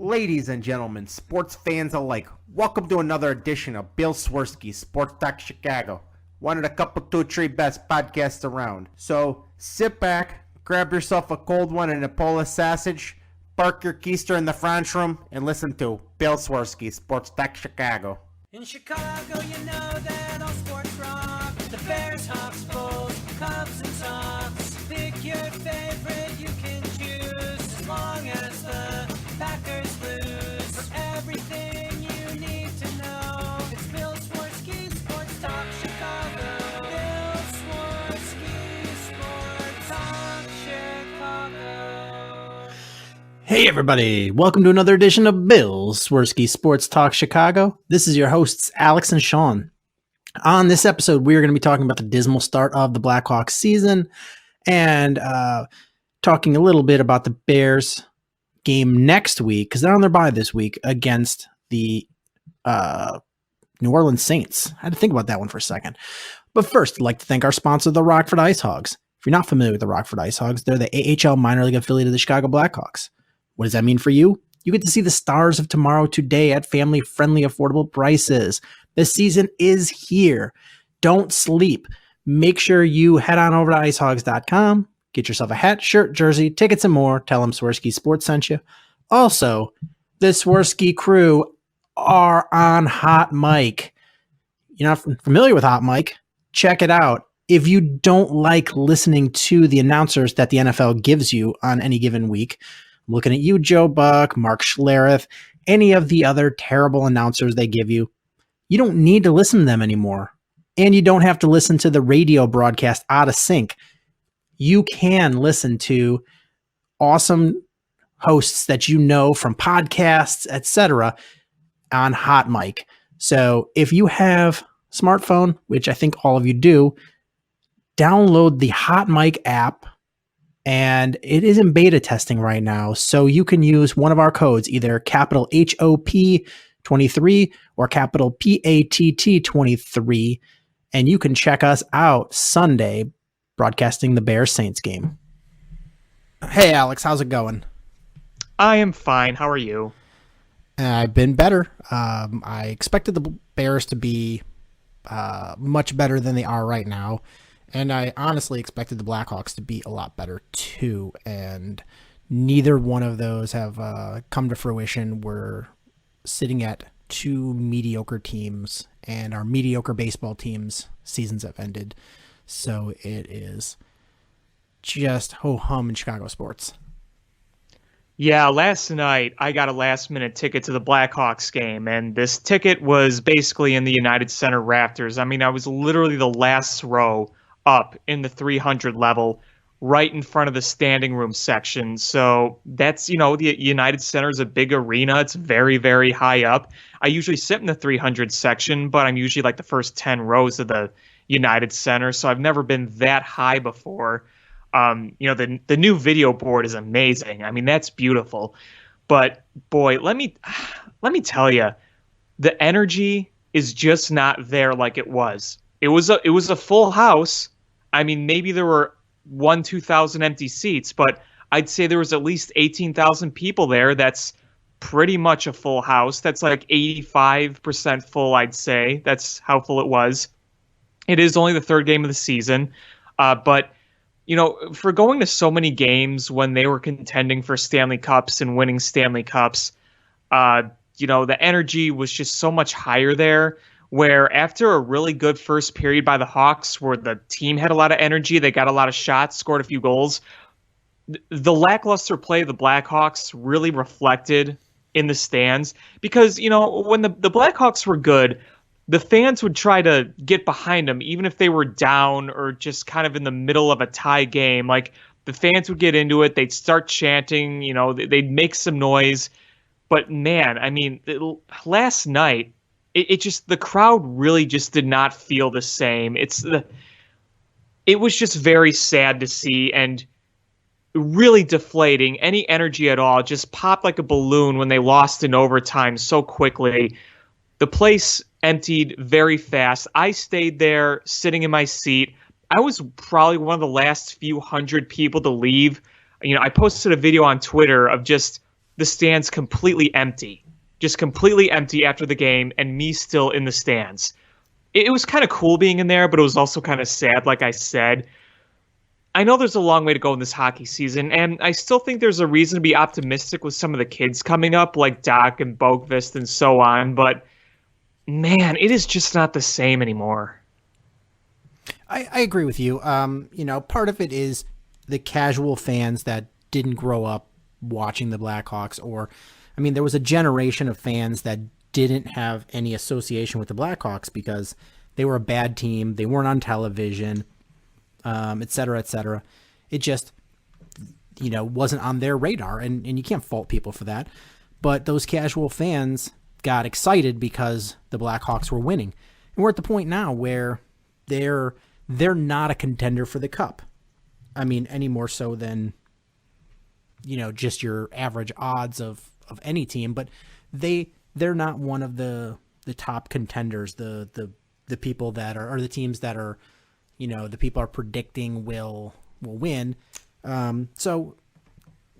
Ladies and gentlemen, sports fans alike, welcome to another edition of Bill Swerski, Sports Talk Chicago. One of the couple, two, three best podcasts around. So sit back, grab yourself a cold one and a Polish sausage, park your keister in the French room, and listen to Bill Swerski, Sports Talk Chicago. In Chicago, you know that all sports rock. The Bears, Hawks, Bulls, Cubs, and Sox. Pick your favorite, you can choose. As long as the Packers lose. For everything you need to know, it's Bill Swerski, Sports Talk Chicago. Bill Swerski, Sports Talk Chicago. Hey everybody, welcome to another edition of Bill Swerski Sports Talk Chicago. This is your hosts, Alex and Sean. On this episode, we are going to be talking about the dismal start of the Blackhawks season and talking a little bit about the Bears game next week, because they're on their bye this week against the New Orleans Saints. I had to think about that one for a second. But first, I'd like to thank our sponsor, the Rockford Ice Hogs. If you're not familiar with the Rockford Ice Hogs, they're the AHL minor league affiliate of the Chicago Blackhawks. What does that mean for you? You get to see the stars of tomorrow today at family-friendly, affordable prices. The season is here. Don't sleep. Make sure you head on over to icehogs.com, get yourself a hat, shirt, jersey, tickets, and more. Tell them Swerski Sports sent you. Also, the Swerski crew are on Hot Mic. You're not familiar with Hot Mic? Check it out. If you don't like listening to the announcers that the NFL gives you on any given week, I'm looking at you, Joe Buck, Mark Schlereth, any of the other terrible announcers they give you, you don't need to listen to them anymore. And you don't have to listen to the radio broadcast out of sync. You can listen to awesome hosts that you know from podcasts, etc., on Hot Mic. So if you have a smartphone, which I think all of you do, download the Hot Mic app. And it is in beta testing right now. So you can use one of our codes, either capital HOP23 or capital PATT23. And you can check us out Sunday broadcasting the Bears Saints game. Hey, Alex, how's it going? I am fine. How are you? I've been better. I expected the Bears to be much better than they are right now. And I honestly expected the Blackhawks to be a lot better too. And neither one of those have come to fruition. We're sitting at two mediocre teams, and our mediocre baseball teams' seasons have ended. So it is just ho-hum in Chicago sports. Yeah, last night I got a last-minute ticket to the Blackhawks game, and this ticket was basically in the United Center rafters. I mean, I was literally the last row up in the 300 level, right in front of the standing room section. So that's, the United Center is a big arena. It's very, very high up. I usually sit in the 300 section, but I'm usually like the first 10 rows of the United Center. So I've never been that high before. The new video board is amazing. I mean, that's beautiful. But boy, let me tell you, the energy is just not there like it was. It was a full house. I mean, maybe there were 2,000 empty seats, but I'd say there was at least 18,000 people there. That's pretty much a full house. That's like 85% full, I'd say. That's how full it was. It is only the third game of the season. But, for going to so many games when they were contending for Stanley Cups and winning Stanley Cups, the energy was just so much higher there. Where after a really good first period by the Hawks, where the team had a lot of energy, they got a lot of shots, scored a few goals, the lackluster play of the Blackhawks really reflected in the stands. Because, when the Blackhawks were good, the fans would try to get behind them, even if they were down or just kind of in the middle of a tie game. Like, the fans would get into it, they'd start chanting, they'd make some noise. But, man, I mean, last night, it just, the crowd really just did not feel the same. It was just very sad to see and really deflating. Any energy at all just popped like a balloon when they lost in overtime so quickly. The place emptied very fast. I stayed there sitting in my seat. I was probably one of the last few hundred people to leave. I posted a video on Twitter of just the stands completely empty, just completely empty after the game, and me still in the stands. It was kind of cool being in there, but it was also kind of sad, like I said. I know there's a long way to go in this hockey season, and I still think there's a reason to be optimistic with some of the kids coming up, like Doc and Boqvist and so on, but man, it is just not the same anymore. I agree with you. Part of it is the casual fans that didn't grow up watching the Blackhawks, there was a generation of fans that didn't have any association with the Blackhawks because they were a bad team, they weren't on television, et cetera, et cetera. It just, wasn't on their radar, and you can't fault people for that. But those casual fans got excited because the Blackhawks were winning. And we're at the point now where they're not a contender for the cup. Any more so than, just your average odds of any team, but they're not one of the top contenders, the people that are, or the teams that are, the people are predicting will win. So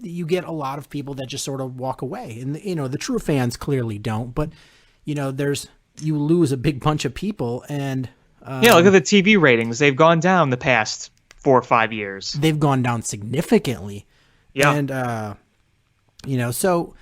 you get a lot of people that just sort of walk away, and the true fans clearly don't, but you lose a big bunch of people, and look at the TV ratings. They've gone down the past 4 or 5 years. They've gone down significantly. Yeah. And, so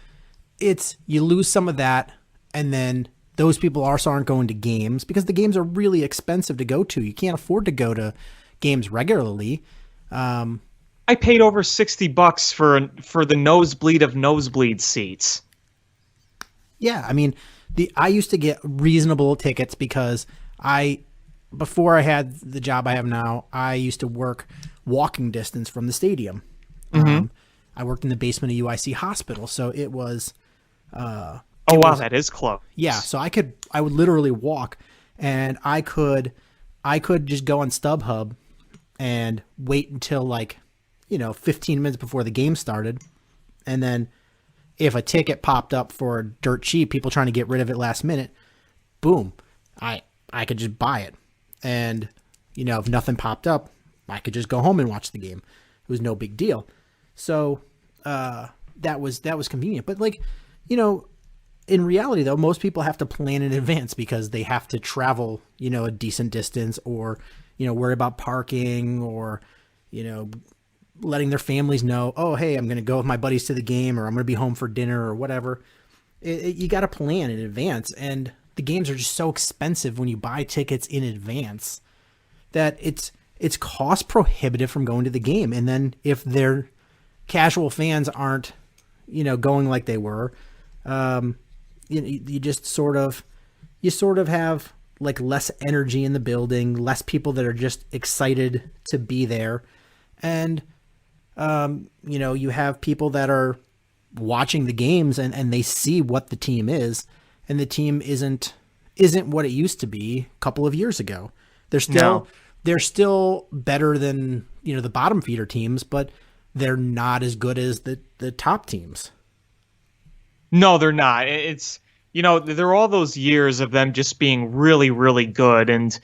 you lose some of that, and then those people also aren't going to games because the games are really expensive to go to. You can't afford to go to games regularly. I paid over $60 for the nosebleed of nosebleed seats. Yeah. I used to get reasonable tickets because before I had the job I have now, I used to work walking distance from the stadium. Mm-hmm. I worked in the basement of UIC Hospital, so it was. That is close. Yeah, so I would literally walk, and I could just go on StubHub and wait until 15 minutes before the game started, and then if a ticket popped up for dirt cheap, people trying to get rid of it last minute, boom, I could just buy it. And, if nothing popped up, I could just go home and watch the game. It was no big deal. So that was convenient. But, in reality, though, most people have to plan in advance because they have to travel, a decent distance or, worry about parking or, letting their families know, oh, hey, I'm going to go with my buddies to the game, or I'm going to be home for dinner or whatever. You got to plan in advance. And the games are just so expensive when you buy tickets in advance that it's cost prohibitive from going to the game. And then if their casual fans aren't, going like they were, you just sort of have less energy in the building, less people that are just excited to be there. And, you have people that are watching the games and they see what the team is, and the team isn't what it used to be a couple of years ago. They're still better than, the bottom feeder teams, but they're not as good as the top teams. No, they're not. It's, there are all those years of them just being really, really good. And,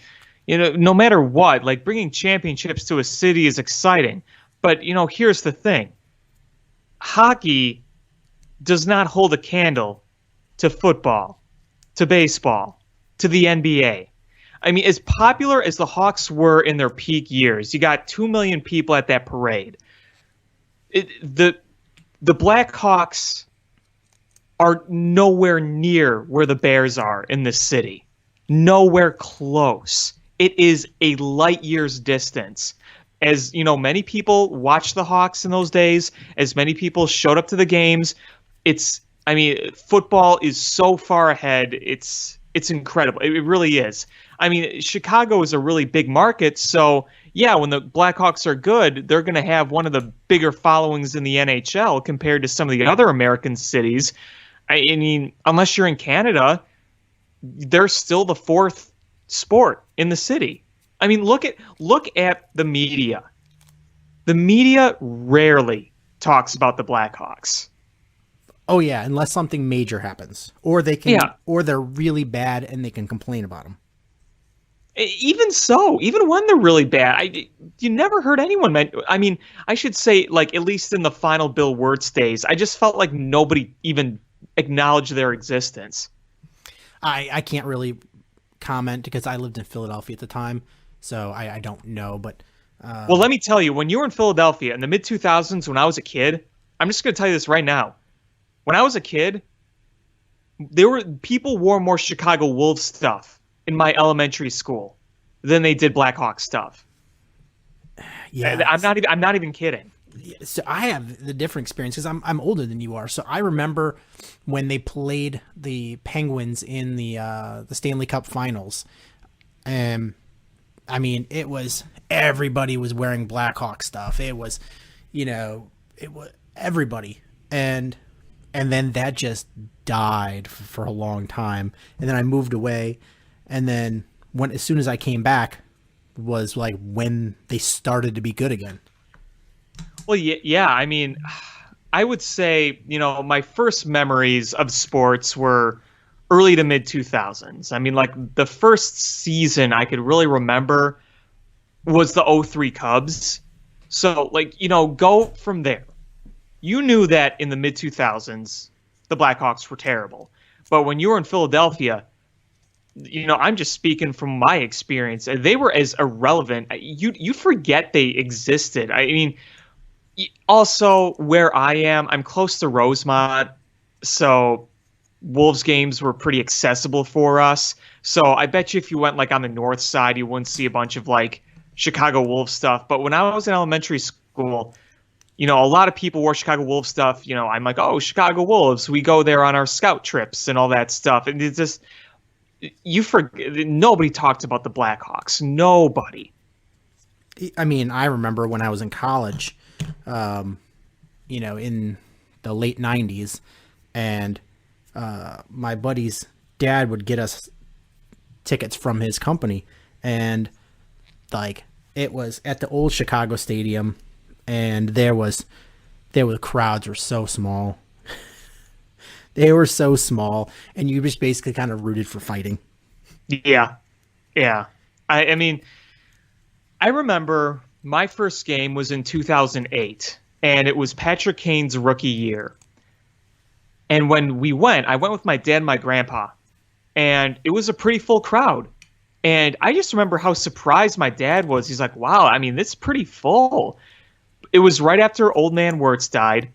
no matter what, bringing championships to a city is exciting. But, here's the thing. Hockey does not hold a candle to football, to baseball, to the NBA. As popular as the Hawks were in their peak years, you got 2 million people at that parade. The Blackhawks are nowhere near where the Bears are in this city. Nowhere close. It is a light years distance. As many people watched the Hawks in those days, as many people showed up to the games, football is so far ahead. It's incredible. It really is. Chicago is a really big market, so yeah, when the Blackhawks are good, they're going to have one of the bigger followings in the NHL compared to some of the other American cities. Unless you're in Canada, they're still the fourth sport in the city. Look at the media. The media rarely talks about the Blackhawks. Oh yeah, unless something major happens, or or they're really bad and they can complain about them. Even so, even when they're really bad, you never heard anyone I mean, I should say, like, at least in the final Bill Wirtz days, I just felt like nobody even acknowledged their existence. I can't really comment because I lived in Philadelphia at the time, so I don't know. But Well, let me tell you, when you were in Philadelphia in the mid 2000s, when I was a kid, I'm just going to tell you this right now. When I was a kid, people wore more Chicago Wolves stuff in my elementary school than they did Blackhawks stuff. yeah, I'm not even kidding. so I have the different experience because I'm older than you are. So I remember when they played the Penguins in the Stanley Cup Finals. I mean, it was everybody was wearing Blackhawk stuff. It was, it was everybody, and then that just died for a long time. And then I moved away, and then as soon as I came back, was like when they started to be good again. Well, yeah. I mean, I would say, my first memories of sports were early to mid 2000s. I mean, like the first season I could really remember was the '03 Cubs. So, like, go from there. You knew that in the mid 2000s, the Blackhawks were terrible. But when you were in Philadelphia, I'm just speaking from my experience. They were as irrelevant. You forget they existed. I mean, also where I am, I'm close to Rosemont, so Wolves games were pretty accessible for us. So I bet you if you went like on the north side, you wouldn't see a bunch of like Chicago Wolves stuff. But when I was in elementary school, a lot of people wore Chicago Wolves stuff. I'm like, oh, Chicago Wolves. We go there on our scout trips and all that stuff. And it's just, nobody talked about the Blackhawks. Nobody. I mean, I remember when I was in college, in the late 90s, and my buddy's dad would get us tickets from his company, and like it was at the old Chicago Stadium, and the crowds were so small. They were so small, and you just basically kind of rooted for fighting. Yeah. I mean, I remember my first game was in 2008, and it was Patrick Kane's rookie year. And when I went with my dad and my grandpa, and it was a pretty full crowd. And I just remember how surprised my dad was. He's like, wow, I mean, this is pretty full. It was right after Old Man Wirtz died,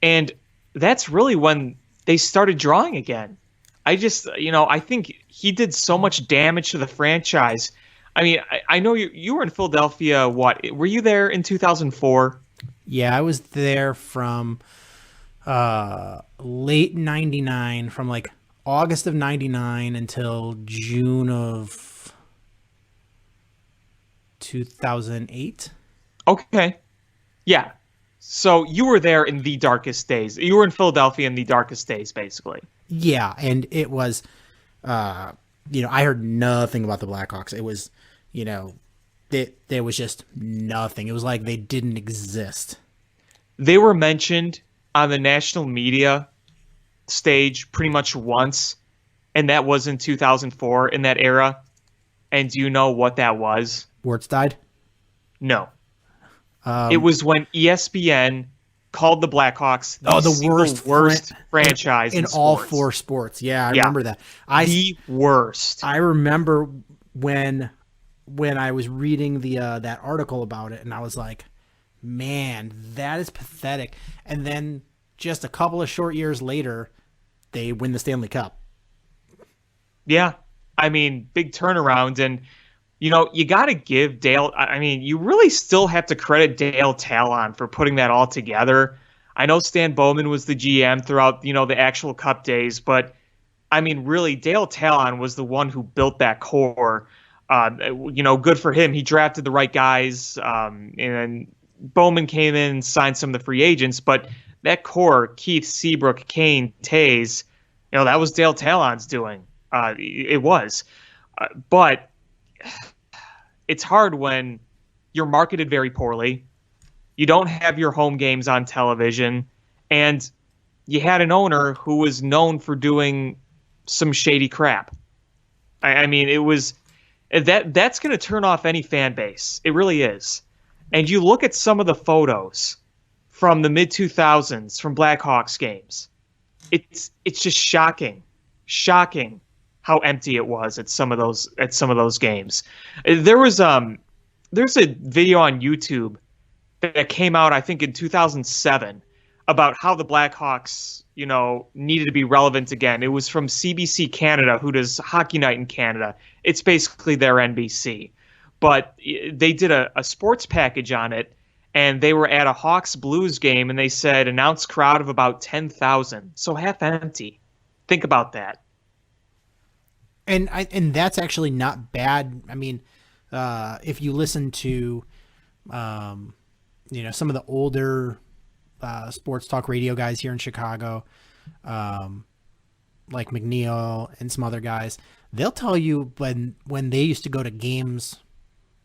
and that's really when they started drawing again. I just, I think he did so much damage to the franchise. I mean, I know you were in Philadelphia. What, were you there in 2004? Yeah, I was there from late 99, from like August of 99 until June of 2008. Okay. Yeah. So you were there in the darkest days. You were in Philadelphia in the darkest days, basically. Yeah, and it was, I heard nothing about the Blackhawks. It was, there was just nothing. It was like they didn't exist. They were mentioned on the national media stage pretty much once, and that was in 2004 in that era. And do you know what that was? Wirtz died? No. It was when ESPN called the Blackhawks the worst franchise in all four sports. Yeah, I remember that. The worst. I remember when I was reading the that article about it, and I was like, man, that is pathetic. And then just a couple of short years later, they win the Stanley Cup. Yeah. I mean, big turnaround. And, you got to give Dale, I mean, you really still have to credit Dale Talon for putting that all together. I know Stan Bowman was the GM throughout, the actual Cup days, but I mean, really, Dale Talon was the one who built that core. Good for him. He drafted the right guys, and Bowman came in and signed some of the free agents, but that core, Keith, Seabrook, Kane, Tays, that was Dale Talon's doing. It was. But it's hard when you're marketed very poorly. You don't have your home games on television, and you had an owner who was known for doing some shady crap. I mean, it was That's going to turn off any fan base. It really is. And you look at some of the photos from the mid 2000s from Blackhawks games. It's just shocking how empty it was at some of those games. There's a video on YouTube that came out, I think, in 2007 about how the Blackhawks, needed to be relevant again. It was from CBC Canada, who does Hockey Night in Canada. It's basically their NBC. But they did a sports package on it, and they were at a Hawks Blues game, and they said announced crowd of about 10,000. So half empty. Think about that. And that's actually not bad. I mean, if you listen to, some of the older sports talk radio guys here in Chicago, like McNeil and some other guys, they'll tell you when they used to go to games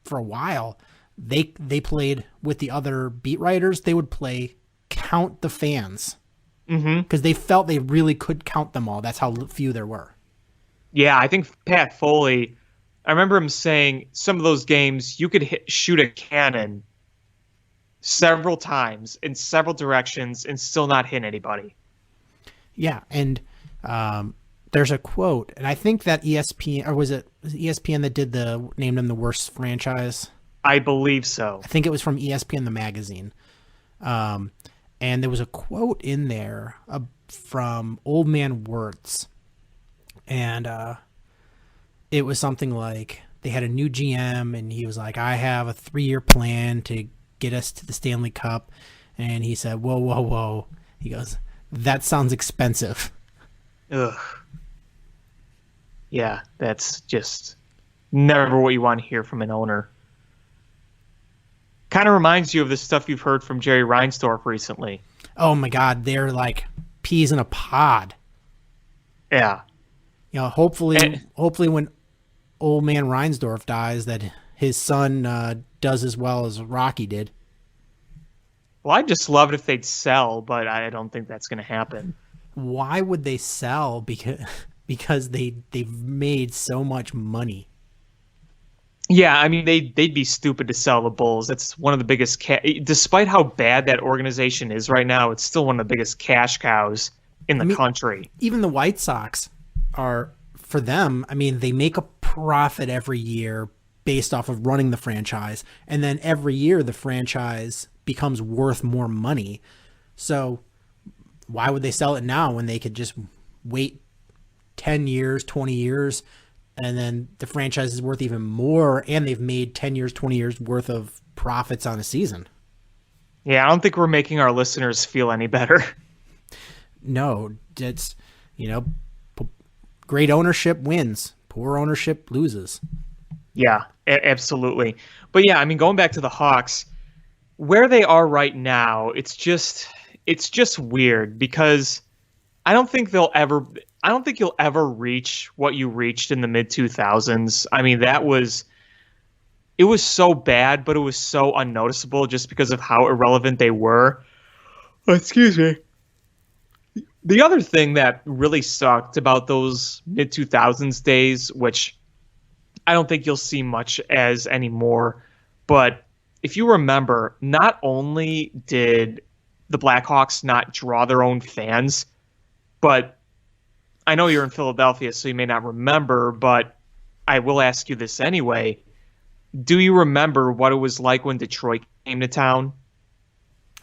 for a while, they played with the other beat writers. They would play count the fans because they felt they really could count them all. That's how few there were. Yeah, I think Pat Foley, I remember him saying some of those games you could shoot a cannon several times in several directions and still not hit anybody. Yeah, and there's a quote, and I think that ESPN, or was it ESPN that named them the worst franchise? I believe so. I think it was from ESPN, the magazine. And there was a quote in there from Old Man Wirtz. And it was something like they had a new GM, and he was like, I have a 3-year plan to get us to the Stanley Cup. And he said, whoa, whoa, whoa. He goes, that sounds expensive. Ugh. Yeah, that's just never what you want to hear from an owner. Kind of reminds you of the stuff you've heard from Jerry Reinsdorf recently. Oh my God, they're like peas in a pod. Yeah. Hopefully when old man Reinsdorf dies, that his son does as well as Rocky did. Well, I'd just love it if they'd sell, but I don't think that's going to happen. Why would they sell? Because they've made so much money. Yeah, I mean, they'd be stupid to sell the Bulls. That's one of the biggest despite how bad that organization is right now, it's still one of the biggest cash cows in the country. Even the White Sox are, for them, I mean, they make a profit every year based off of running the franchise, and then every year the franchise becomes worth more money. So why would they sell it now when they could just wait 10 years, 20 years, and then the franchise is worth even more, and they've made 10 years, 20 years worth of profits on a season? Yeah, I don't think we're making our listeners feel any better. No, it's, great ownership wins, poor ownership loses. Yeah, absolutely. But yeah, I mean, going back to the Hawks, where they are right now, it's just weird because I don't think you'll ever reach what you reached in the mid 2000s. I mean, it was so bad, but it was so unnoticeable just because of how irrelevant they were. Oh, excuse me. The other thing that really sucked about those mid 2000s days, which I don't think you'll see much as anymore, but if you remember, not only did the Blackhawks not draw their own fans, but I know you're in Philadelphia, so you may not remember, but I will ask you this anyway. Do you remember what it was like when Detroit came to town?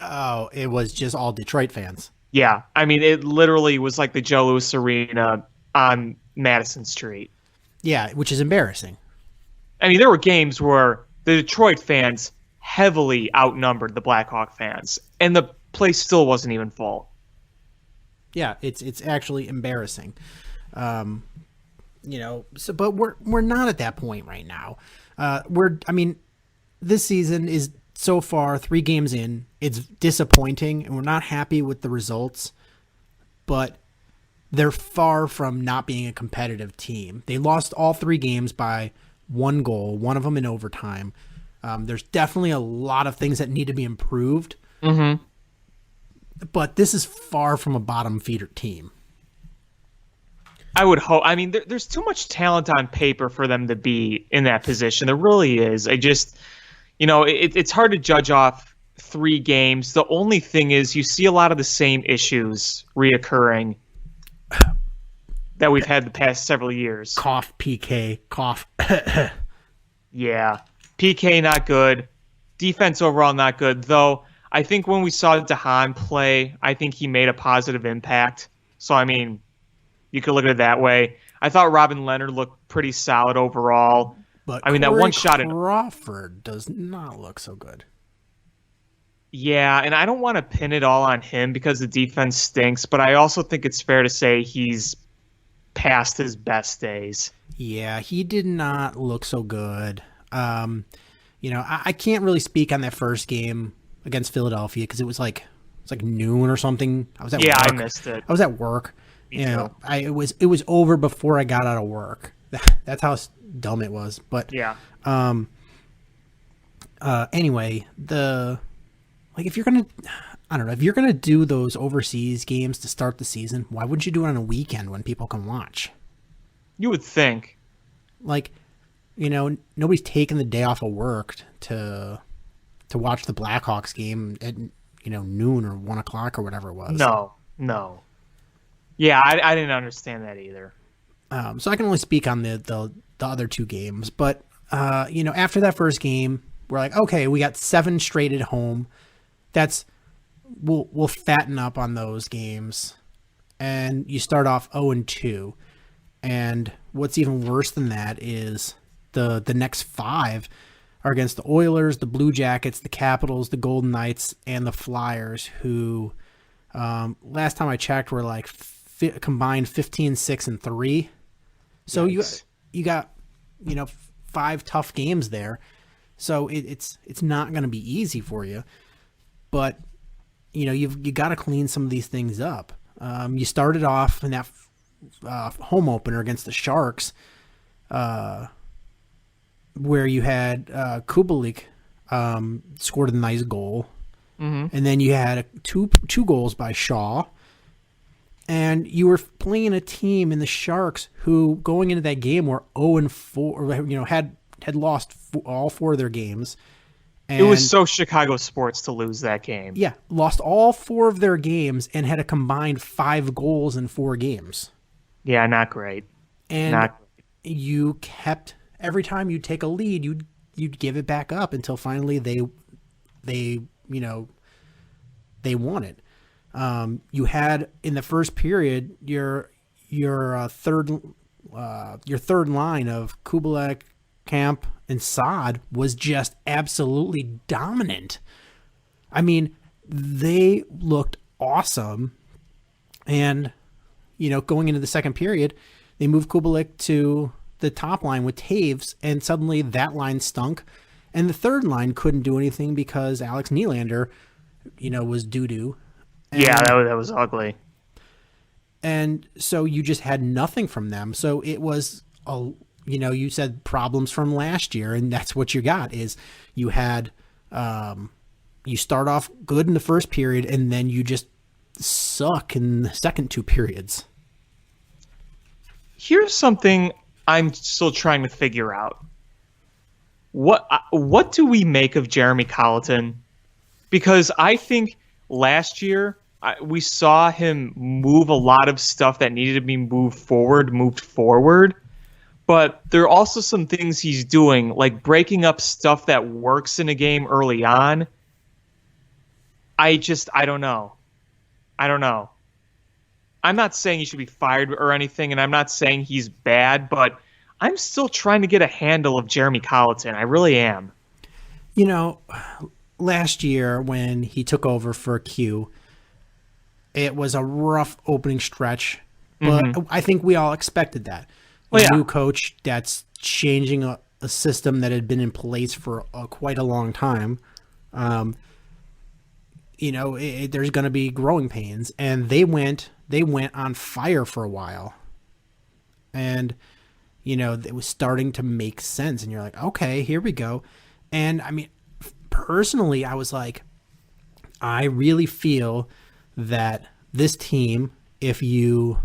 Oh, it was just all Detroit fans. Yeah. I mean, it literally was like the Joe Louis Arena on Madison Street. Yeah, which is embarrassing. I mean, there were games where the Detroit fans heavily outnumbered the Blackhawk fans, and the place still wasn't even full. Yeah, it's actually embarrassing. But we're not at that point right now. This season is so far 3 games in. It's disappointing, and we're not happy with the results, but they're far from not being a competitive team. They lost all 3 games by 1 goal, one of them in overtime. There's definitely a lot of things that need to be improved. Mm-hmm. But this is far from a bottom feeder team. I would hope. I mean, there's too much talent on paper for them to be in that position. There really is. I just, it's hard to judge off 3 games. The only thing is you see a lot of the same issues reoccurring that we've had the past several years. Cough, PK, cough. Yeah. PK not good. Defense overall not good. Though I think when we saw DeHaan play, I think he made a positive impact. So, I mean, you could look at it that way. I thought Robin Leonard looked pretty solid overall. But I mean, that one shot in Crawford does not look so good. Yeah, and I don't want to pin it all on him because the defense stinks, but I also think it's fair to say he's past his best days. Yeah, he did not look so good. I can't really speak on that first game against Philadelphia because it was like noon or something. I was at work. I missed it. I was at work. Me too. It was over before I got out of work. That's how dumb it was. But Yeah. anyway, if you're gonna do those overseas games to start the season, why wouldn't you do it on a weekend when people can watch? You would think. Nobody's taking the day off of work to watch the Blackhawks game at noon or 1 o'clock or whatever it was. No. Yeah, I didn't understand that either. So I can only speak on the other 2 games, but after that first game, we're like, okay, we got 7 straight at home. We'll fatten up on those games, and you start off 0-2, and what's even worse than that is the next 5 are against the Oilers, the Blue Jackets, the Capitals, the Golden Knights, and the Flyers, who last time I checked were like combined 15-6-3. So Yikes. you got 5 tough games there. So it's not going to be easy for you, but you got to clean some of these things up. You started off in that home opener against the Sharks, where you had Kubalik scored a nice goal, and then you had two goals by Shaw. And you were playing a team in the Sharks who, going into that game, were 0-4. Had lost all 4 of their games. And, it was so Chicago sports to lose that game. Yeah, lost all 4 of their games and had a combined 5 goals in 4 games. Yeah, not great. And you kept, every time you'd take a lead, you'd give it back up until finally they won it. You had in the first period your third line of Kubalik, Camp, and Saad was just absolutely dominant. I mean, they looked awesome. And going into the second period, they moved Kubalik to the top line with Taves, and suddenly that line stunk. And the third line couldn't do anything because Alex Nylander, was doo-doo. Yeah, that was ugly. And so you just had nothing from them. So it was, you said problems from last year, and that's what you got is you had, you start off good in the first period, and then you just suck in the second 2 periods. Here's something I'm still trying to figure out. What do we make of Jeremy Colleton? Because I think last year we saw him move a lot of stuff that needed to be moved forward. But there are also some things he's doing, like breaking up stuff that works in a game early on. I don't know. I'm not saying he should be fired or anything, and I'm not saying he's bad, but I'm still trying to get a handle of Jeremy Colleton. I really am. Last year when he took over for Q, it was a rough opening stretch, but I think we all expected that. New coach that's changing a system that had been in place for quite a long time. There's going to be growing pains, and they went on fire for a while, and it was starting to make sense, and you're like, okay, here we go. And I mean, personally, I was like, I really feel that this team, if you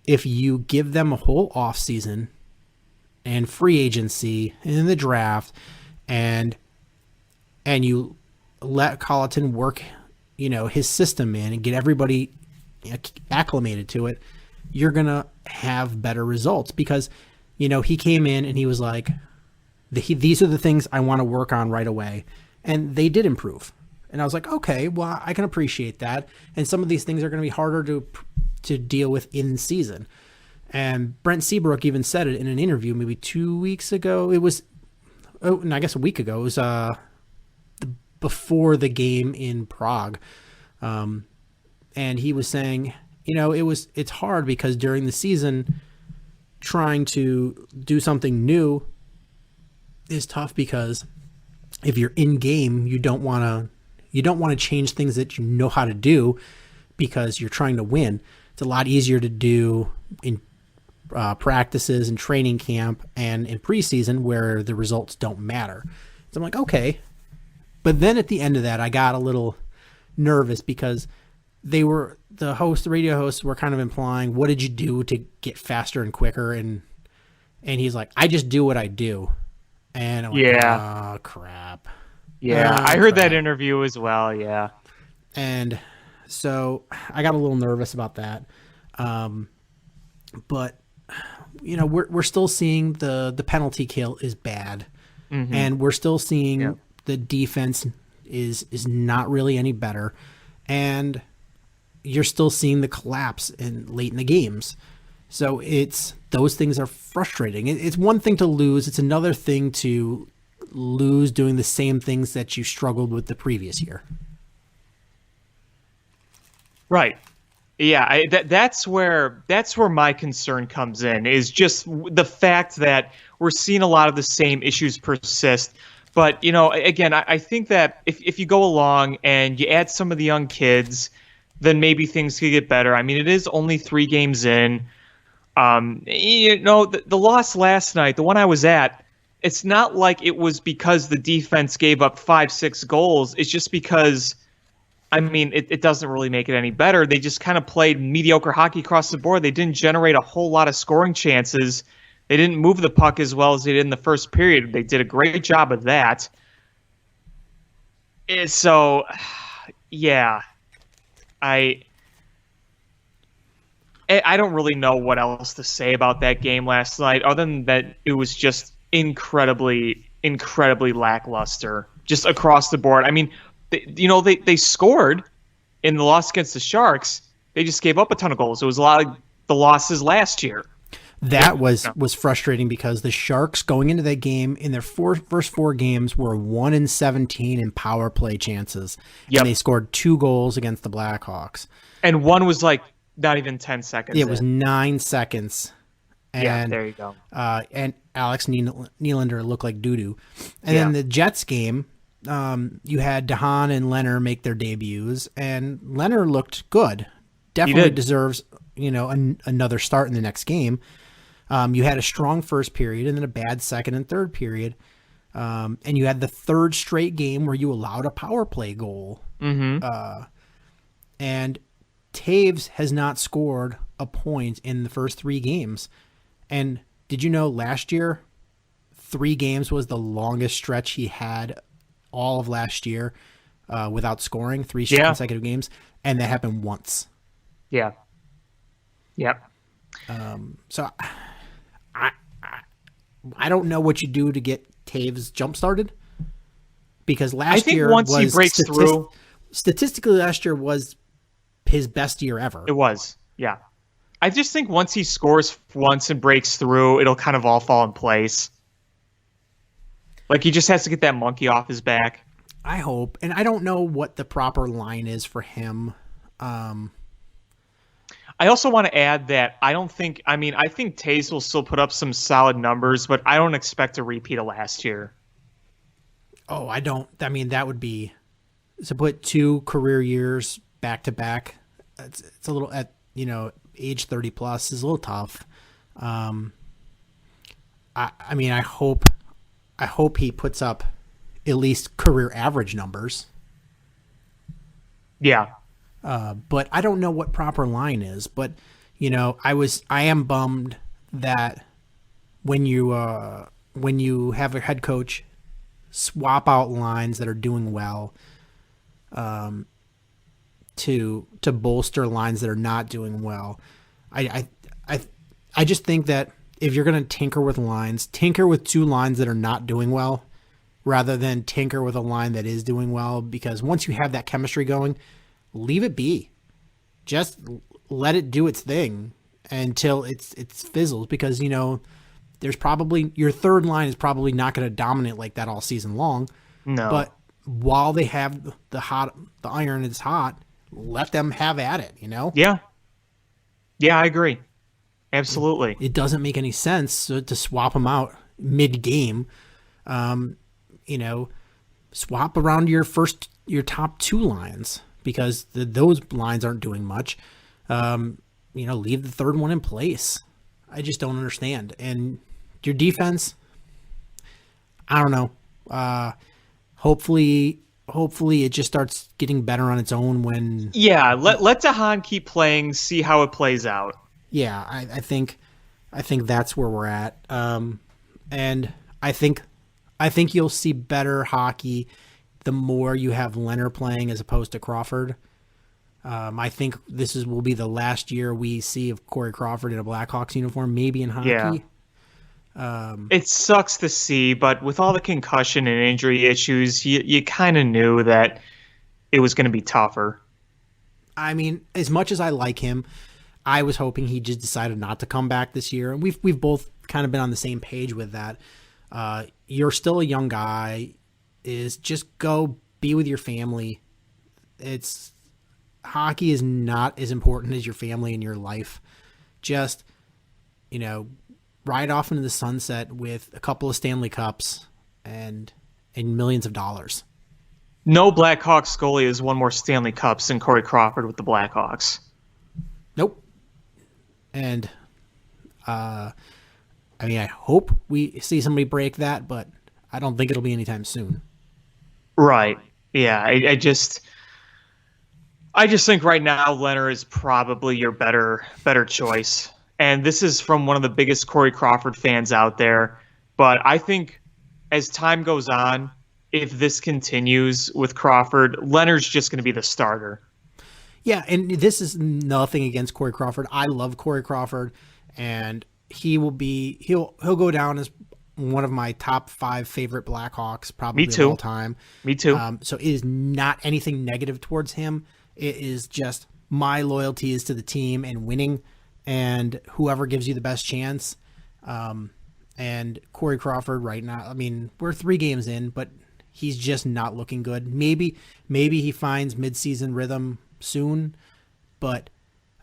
if you give them a whole off season and free agency and the draft, and you let Colleton work, his system in and get everybody acclimated to it, you're gonna have better results. Because he came in and he was like, these are the things I want to work on right away, and they did improve. And I was like, okay, well, I can appreciate that. And some of these things are going to be harder to deal with in season. And Brent Seabrook even said it in an interview maybe 2 weeks ago. It was, I guess a week ago. It was before the game in Prague. And he was saying, it's hard because during the season, trying to do something new is tough, because if you're in game, you don't want to change things that you know how to do because you're trying to win. It's a lot easier to do in practices and training camp and in preseason where the results don't matter. So I'm like, okay. But then at the end of that, I got a little nervous because the radio hosts were kind of implying, what did you do to get faster and quicker? And he's like, I just do what I do. And I'm like, oh, crap. Yeah, I heard that interview as well, yeah. And so I got a little nervous about that. But, we're still seeing the penalty kill is bad. Mm-hmm. And we're still seeing the defense is not really any better. And you're still seeing the collapse late in the games. So those things are frustrating. It's one thing to lose. It's another thing to lose doing the same things that you struggled with the previous year. Right. Yeah, that's where my concern comes in, is just the fact that we're seeing a lot of the same issues persist. But, again, I think that if you go along and you add some of the young kids, then maybe things could get better. I mean, it is only 3 games in. The loss last night, the one I was at, it's not like it was because the defense gave up 5-6 goals. It's just because, it doesn't really make it any better. They just kind of played mediocre hockey across the board. They didn't generate a whole lot of scoring chances. They didn't move the puck as well as they did in the first period. They did a great job of that. So, yeah, I don't really know what else to say about that game last night, other than that it was just incredibly, incredibly lackluster, just across the board. I mean, they scored in the loss against the Sharks. They just gave up a ton of goals. It was a lot of the losses last year. That was frustrating because the Sharks, going into that game, in their first 4 games, were 1-17 in power play chances. Yep. And they scored 2 goals against the Blackhawks. And one was like not even 10 seconds. It was 9 seconds. And, yeah, there you go. And Alex Nylander looked like doo-doo. And then the Jets game, you had DeHaan and Leonard make their debuts, and Leonard looked good. Definitely deserves, another start in the next game. You had a strong first period and then a bad second and third period. And you had the third straight game where you allowed a power play goal. Mm-hmm. And Taves has not scored a point in the first 3 games. And did you know last year, 3 games was the longest stretch he had all of last year without scoring, 3 consecutive games. And that happened once. Yeah. Yep. So I don't know what you do to get Taves jump started, because last year once he breaks through, statistically last year was his best year ever. It was. Yeah. I just think once he scores once and breaks through, it'll kind of all fall in place. Like, he just has to get that monkey off his back. I hope. And I don't know what the proper line is for him. I also want to add that I think Taves will still put up some solid numbers, but I don't expect a repeat of last year. Oh, I don't. I mean, that would be to put 2 career years back to back. It's a little, at age 30 plus is a little tough. I hope he puts up at least career average numbers. Yeah. But I don't know what proper line is. But, I am bummed that when you have a head coach swap out lines that are doing well, to bolster lines that are not doing well. I just think that if you're going to tinker with lines, tinker with two lines that are not doing well rather than tinker with a line that is doing well, because once you have that chemistry going, leave it be. Just let it do its thing until it's fizzles, because there's probably your third line is probably not going to dominate like that all season long. No. But while they have the iron is hot, let them have at it, Yeah. Yeah, I agree. Absolutely. It doesn't make any sense to swap them out mid-game. Swap around your top two lines, because those lines aren't doing much. Leave the third one in place. I just don't understand. And your defense, I don't know. Hopefully it just starts getting better on its own when. Yeah, let Dahan keep playing, see how it plays out. Yeah, I think that's where we're at. And I think you'll see better hockey the more you have Leonard playing as opposed to Crawford. I think will be the last year we see of Corey Crawford in a Blackhawks uniform, maybe in hockey. Yeah. It sucks to see, but with all the concussion and injury issues, you kind of knew that it was going to be tougher. I mean, as much as I like him, I was hoping he just decided not to come back this year, and we've both kind of been on the same page with that. You're still a young guy. Just go be with your family. Hockey is not as important as your family and your life. Just, ride off into the sunset with a couple of Stanley Cups and millions of dollars. No Blackhawks goalie has won more Stanley Cups than Corey Crawford with the Blackhawks. Nope. And, I hope we see somebody break that, but I don't think it'll be anytime soon. Right. Yeah. I just think right now Leonard is probably your better choice. And this is from one of the biggest Corey Crawford fans out there. But I think as time goes on, if this continues with Crawford, Leonard's just going to be the starter. Yeah, and this is nothing against Corey Crawford. I love Corey Crawford, and he'll go down as one of my top 5 favorite Blackhawks probably of all time. Me too. So it is not anything negative towards him. It is just my loyalty is to the team and winning, and whoever gives you the best chance. And Corey Crawford right now, we're 3 games in, but he's just not looking good. Maybe he finds midseason rhythm soon, but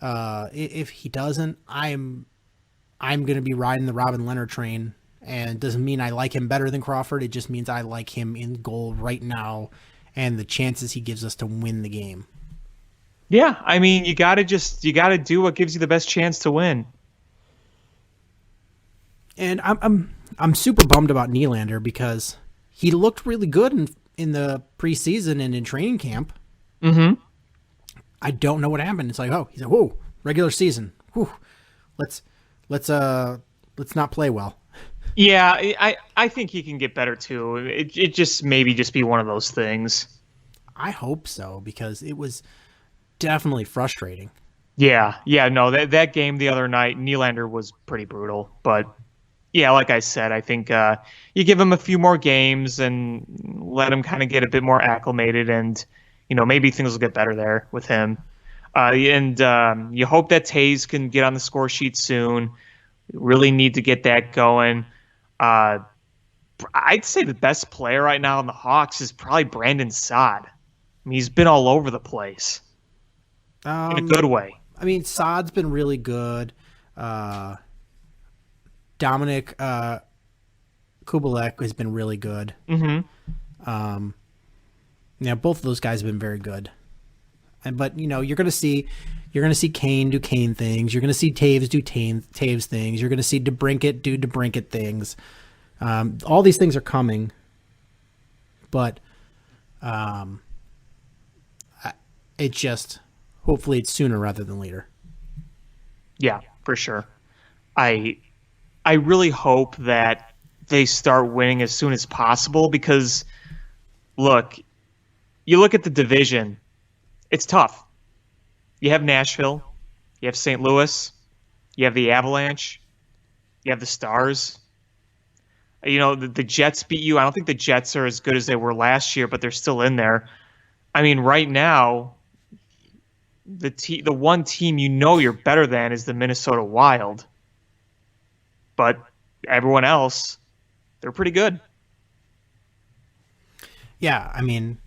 if he doesn't, I'm going to be riding the Robin Leonard train, and doesn't mean I like him better than Crawford. It just means I like him in goal right now and the chances he gives us to win the game. Yeah, you got to do what gives you the best chance to win. And I'm super bummed about Nylander, because he looked really good in the preseason and in training camp. Mm-hmm. I don't know what happened. It's like, he's like, whoa, regular season. Whew. Let's not play well. Yeah, I think he can get better too. It just maybe just be one of those things. I hope so, because it was definitely frustrating. Yeah, no, that game the other night, Nylander was pretty brutal. But yeah, like I said, I think you give him a few more games and let him kind of get a bit more acclimated, and maybe things will get better there with him. And you hope that Taves can get on the score sheet soon. We really need to get that going. I'd say the best player right now in the Hawks is probably Brandon Saad. He's been all over the place in a good way. Saad's been really good. Dominic Kubelek has been really good. Mm-hmm. Both of those guys have been very good. But you're gonna see Kane do Kane things. You're gonna see Taves do Taves things. You're gonna see DeBrincat do DeBrincat things. All these things are coming, but it just hopefully it's sooner rather than later. Yeah, for sure. I I really hope that they start winning as soon as possible because look, you look at the division, it's tough. You have Nashville, you have St. Louis, you have the Avalanche, you have the Stars. The Jets beat you. I don't think the Jets are as good as they were last year, but they're still in there. I mean, right now, the one team you're better than is the Minnesota Wild. But everyone else, they're pretty good. Yeah, I mean,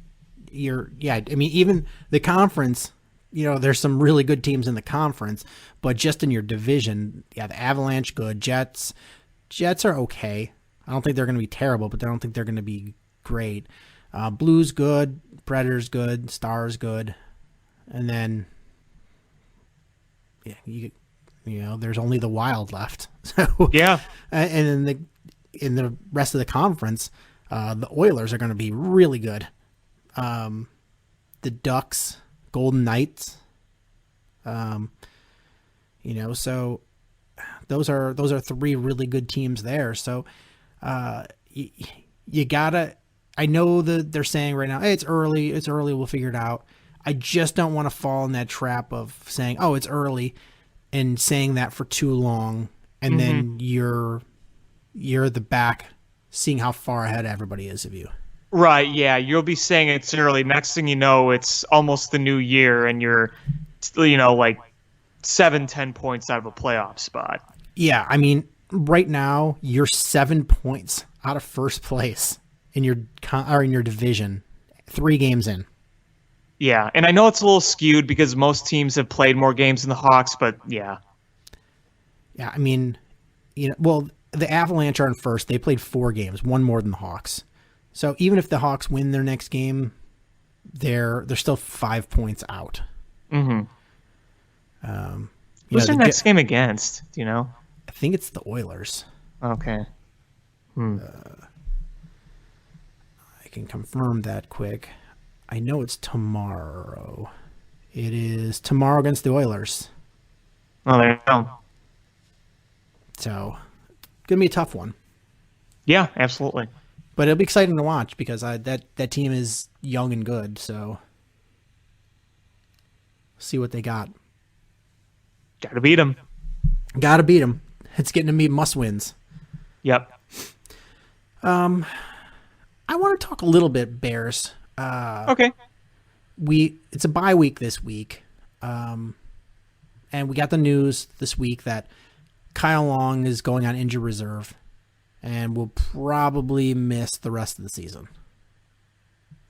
even the conference, there's some really good teams in the conference, but just in your division, yeah, the Avalanche good, Jets are okay. I don't think they're going to be terrible, but I don't think they're going to be great. Blues good, Predators good, Stars good, and then there's only the Wild left. So Yeah. and in the rest of the conference, the Oilers are going to be really good. The Ducks, Golden Knights, so those are three really good teams there. So you gotta. I know that they're saying right now, hey, it's early, we'll figure it out. I just don't want to fall in that trap of saying, oh, it's early, and saying that for too long, and then you're the back, seeing how far ahead everybody is of you. Right, yeah. You'll be saying it's early. Next thing you know, it's almost the new year, and you're, like 7-10 points out of a playoff spot. Yeah, I mean, right now you're 7 points out of first place in your division, 3 games in. Yeah, and I know it's a little skewed because most teams have played more games than the Hawks, but yeah. Yeah, I mean, the Avalanche are in first. They played 4 games, one more than the Hawks. So even if the Hawks win their next game, they're still 5 points out. Mm-hmm. Who's their next game against? Do you know? I think it's the Oilers. Okay. I can confirm that quick. I know it's tomorrow. It is tomorrow against the Oilers. Oh, there you go. So, gonna be a tough one. Yeah, absolutely. But it'll be exciting to watch because that team is young and good. So, see what they got. Got to beat them. Got to beat them. It's getting to be must wins. Yep. I want to talk a little bit Bears. Okay. It's a bye week this week, and we got the news this week that Kyle Long is going on injured reserve, and will probably miss the rest of the season.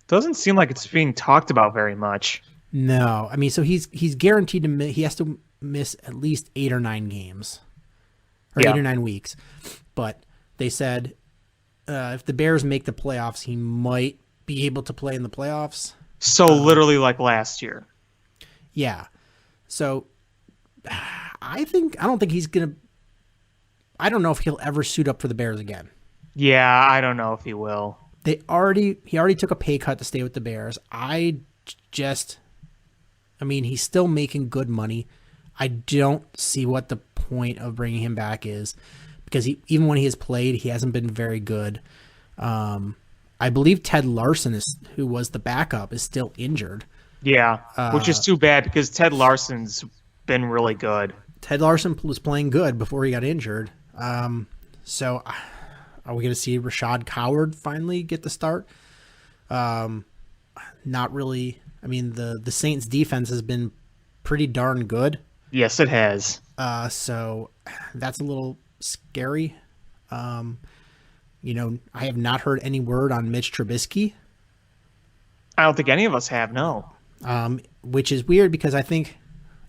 Doesn't seem like it's being talked about very much. No, I mean, so he's guaranteed to he has to miss at least 8 or 9 games, or 8 or 9 weeks. But they said if the Bears make the playoffs, he might be able to play in the playoffs. So literally like last year. Yeah. So I don't think he's gonna. I don't know if he'll ever suit up for the Bears again. Yeah, I don't know if he will. He already took a pay cut to stay with the Bears. He's still making good money. I don't see what the point of bringing him back is, because even when he has played, he hasn't been very good. I believe Ted Larson, who was the backup, is still injured. Yeah, which is too bad because Ted Larson's been really good. Ted Larson was playing good before he got injured. So are we going to see Rashad Coward finally get the start? Not really. I mean, the Saints defense has been pretty darn good. Yes, it has. So that's a little scary. I have not heard any word on Mitch Trubisky. I don't think any of us have, no. Which is weird because I think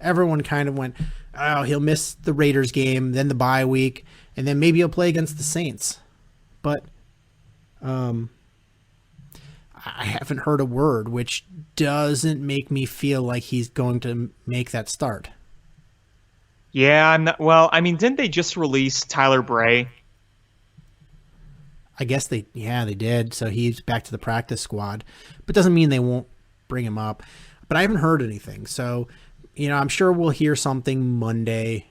everyone kind of went, oh, he'll miss the Raiders game, then the bye week, and then maybe he'll play against the Saints. But I haven't heard a word, which doesn't make me feel like he's going to make that start. Yeah, didn't they just release Tyler Bray? I guess they did. So he's back to the practice squad, but doesn't mean they won't bring him up. But I haven't heard anything. So, I'm sure we'll hear something Monday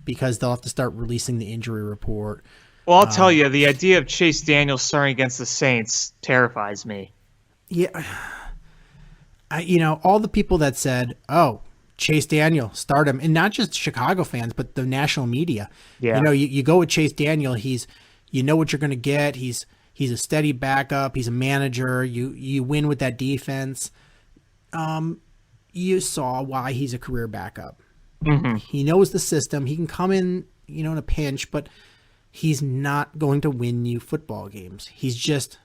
because they'll have to start releasing the injury report. Well, I'll tell you, the idea of Chase Daniel starting against the Saints terrifies me. Yeah. All the people that said, oh, Chase Daniel, start him, and not just Chicago fans, but the national media. Yeah. You go with Chase Daniel, you know what you're going to get. He's a steady backup. He's a manager. You win with that defense. You saw why he's a career backup. Mm-hmm. He knows the system. He can come in, in a pinch, but he's not going to win you football games. He's just,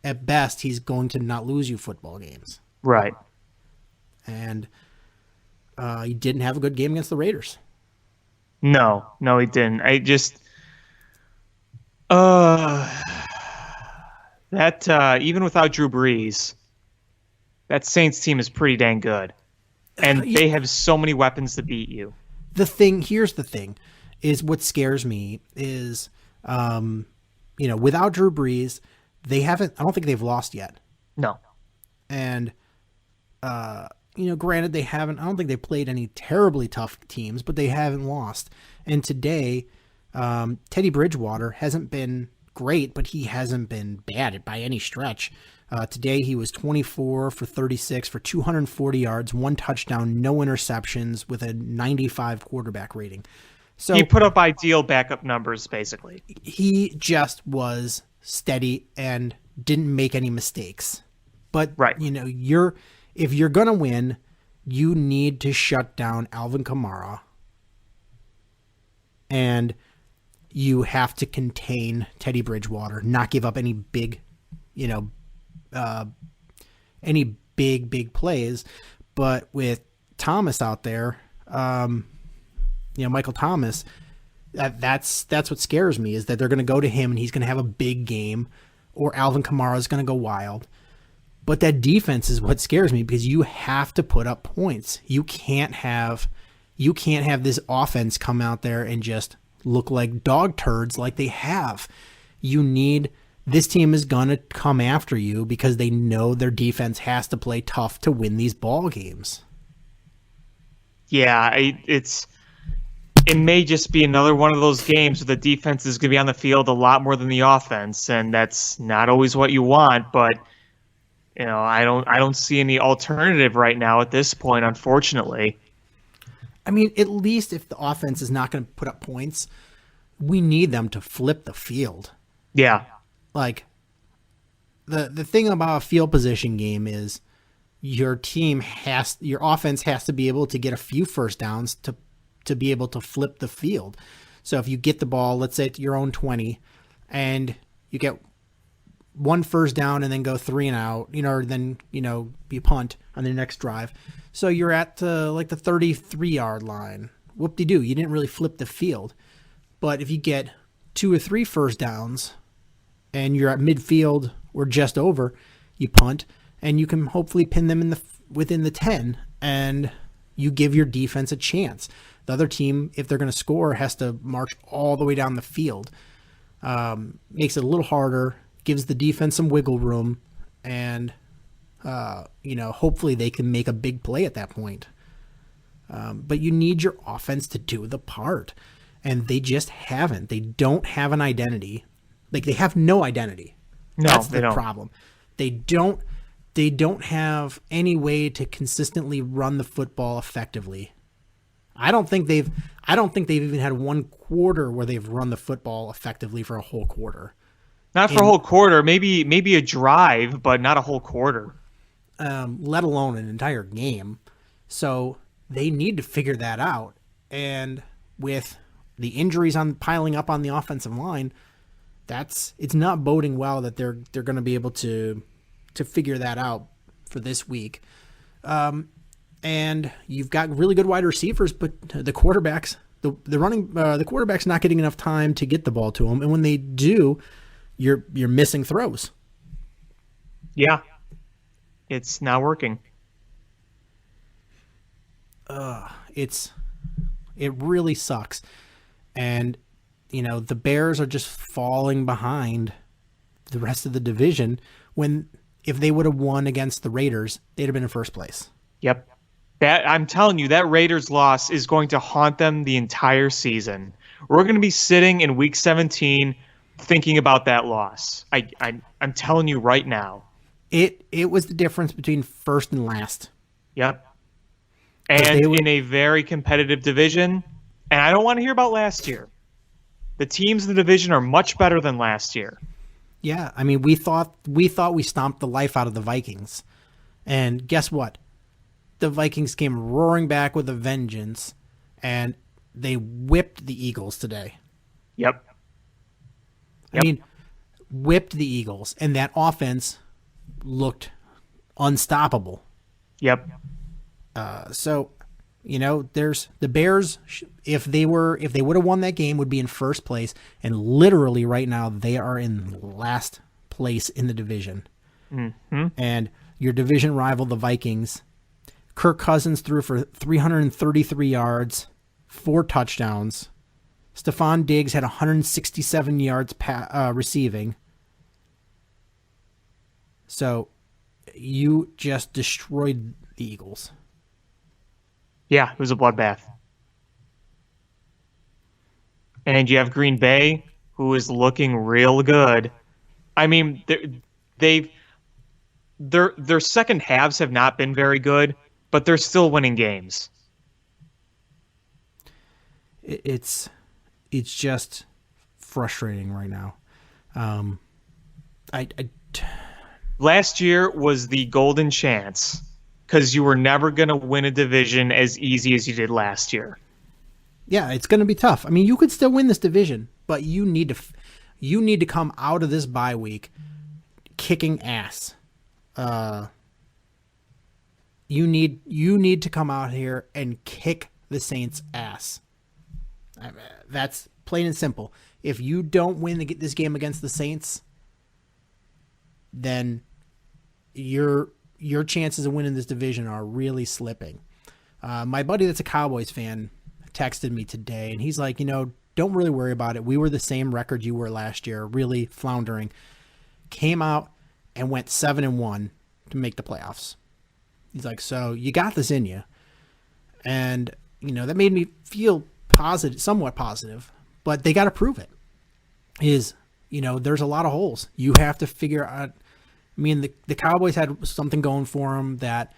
at best, he's going to not lose you football games. Right. And he didn't have a good game against the Raiders. No, he didn't. I just even without Drew Brees, that Saints team is pretty dang good. And they have so many weapons to beat you. Here's the thing, is what scares me is, without Drew Brees, I don't think they've lost yet. No. And, granted I don't think they played any terribly tough teams, but they haven't lost. And today, Teddy Bridgewater hasn't been great, but he hasn't been bad by any stretch. Today he was 24 for 36 for 240 yards, 1 touchdown, no interceptions, with a 95 quarterback rating. So he put up ideal backup numbers, basically. He just was steady and didn't make any mistakes. But right. If you're gonna win, you need to shut down Alvin Kamara, and you have to contain Teddy Bridgewater, not give up any big plays. But with Thomas out there, Michael Thomas, that's what scares me, is that they're going to go to him and he's going to have a big game, or Alvin Kamara is going to go wild. But that defense is what scares me, because you have to put up points. You can't have this offense come out there and just look like dog turds like they have. This team is going to come after you because they know their defense has to play tough to win these ball games. Yeah, it may just be another one of those games where the defense is going to be on the field a lot more than the offense, and that's not always what you want. But I don't see any alternative right now at this point, unfortunately. I mean, at least if the offense is not going to put up points, we need them to flip the field. Yeah. Like, the thing about a field position game is your offense has to be able to get a few first downs to be able to flip the field. So if you get the ball, let's say at your own 20, and you get 1 first down and then go 3 and out, or then, you punt on the next drive. So you're at the 33-yard line. Whoop-de-doo, you didn't really flip the field. But if you get 2 or 3 first downs and you're at midfield or just over, you punt, and you can hopefully pin them within the 10, and you give your defense a chance. The other team, if they're going to score, has to march all the way down the field. Makes it a little harder, gives the defense some wiggle room, and hopefully they can make a big play at that point. But you need your offense to do the part, and they just haven't. They don't have an identity. Like, they have no identity. No, that's they the don't. problem. They don't have any way to consistently run the football effectively. I don't think they've even had 1 quarter where they've run the football effectively for a whole quarter. Not for a whole quarter, maybe a drive, but not a whole quarter. Let alone an entire game. So they need to figure that out. And with the injuries piling up on the offensive line, it's not boding well that they're going to be able to figure that out for this week. And you've got really good wide receivers, but the quarterbacks, the quarterback's not getting enough time to get the ball to them, and when they do, you're missing throws. Yeah, it's not working. It really sucks, and the Bears are just falling behind the rest of the division. When if they would have won against the Raiders, they'd have been in first place. Yep. That I'm telling you, that Raiders loss is going to haunt them the entire season. We're going to be sitting in week 17 thinking about that loss. I'm telling you right now. It was the difference between first and last. Yep. 'Cause And they were- in a very competitive division. And I don't want to hear about last year. The teams in the division are much better than last year. Yeah, I mean, we thought we stomped the life out of the Vikings, and guess what? The Vikings came roaring back with a vengeance, and they whipped the Eagles today. Yep. I mean, whipped the Eagles, and that offense looked unstoppable. Yep. So, there's the Bears. If they would have won that game, would be in first place, and literally right now they are in last place in the division. Mm-hmm. And your division rival, the Vikings, Kirk Cousins threw for 333 yards, 4 touchdowns. Stephon Diggs had 167 yards receiving. So you just destroyed the Eagles. Yeah, it was a bloodbath. And you have Green Bay, who is looking real good. I mean, their second halves have not been very good, but they're still winning games. It's just frustrating right now. Last year was the golden chance because you were never going to win a division as easy as you did last year. Yeah, it's going to be tough. I mean, you could still win this division, but you need to come out of this bye week kicking ass. You need to come out here and kick the Saints' ass. That's plain and simple. If you don't win this game against the Saints, then your chances of winning this division are really slipping. My buddy that's a Cowboys fan texted me today, and he's like, don't really worry about it. We were the same record you were last year, really floundering. Came out and went 7-1 to make the playoffs. He's like, so you got this in you. And, that made me feel positive, somewhat positive, but they got to prove it. There's a lot of holes. You have to figure out. I mean, the Cowboys had something going for them that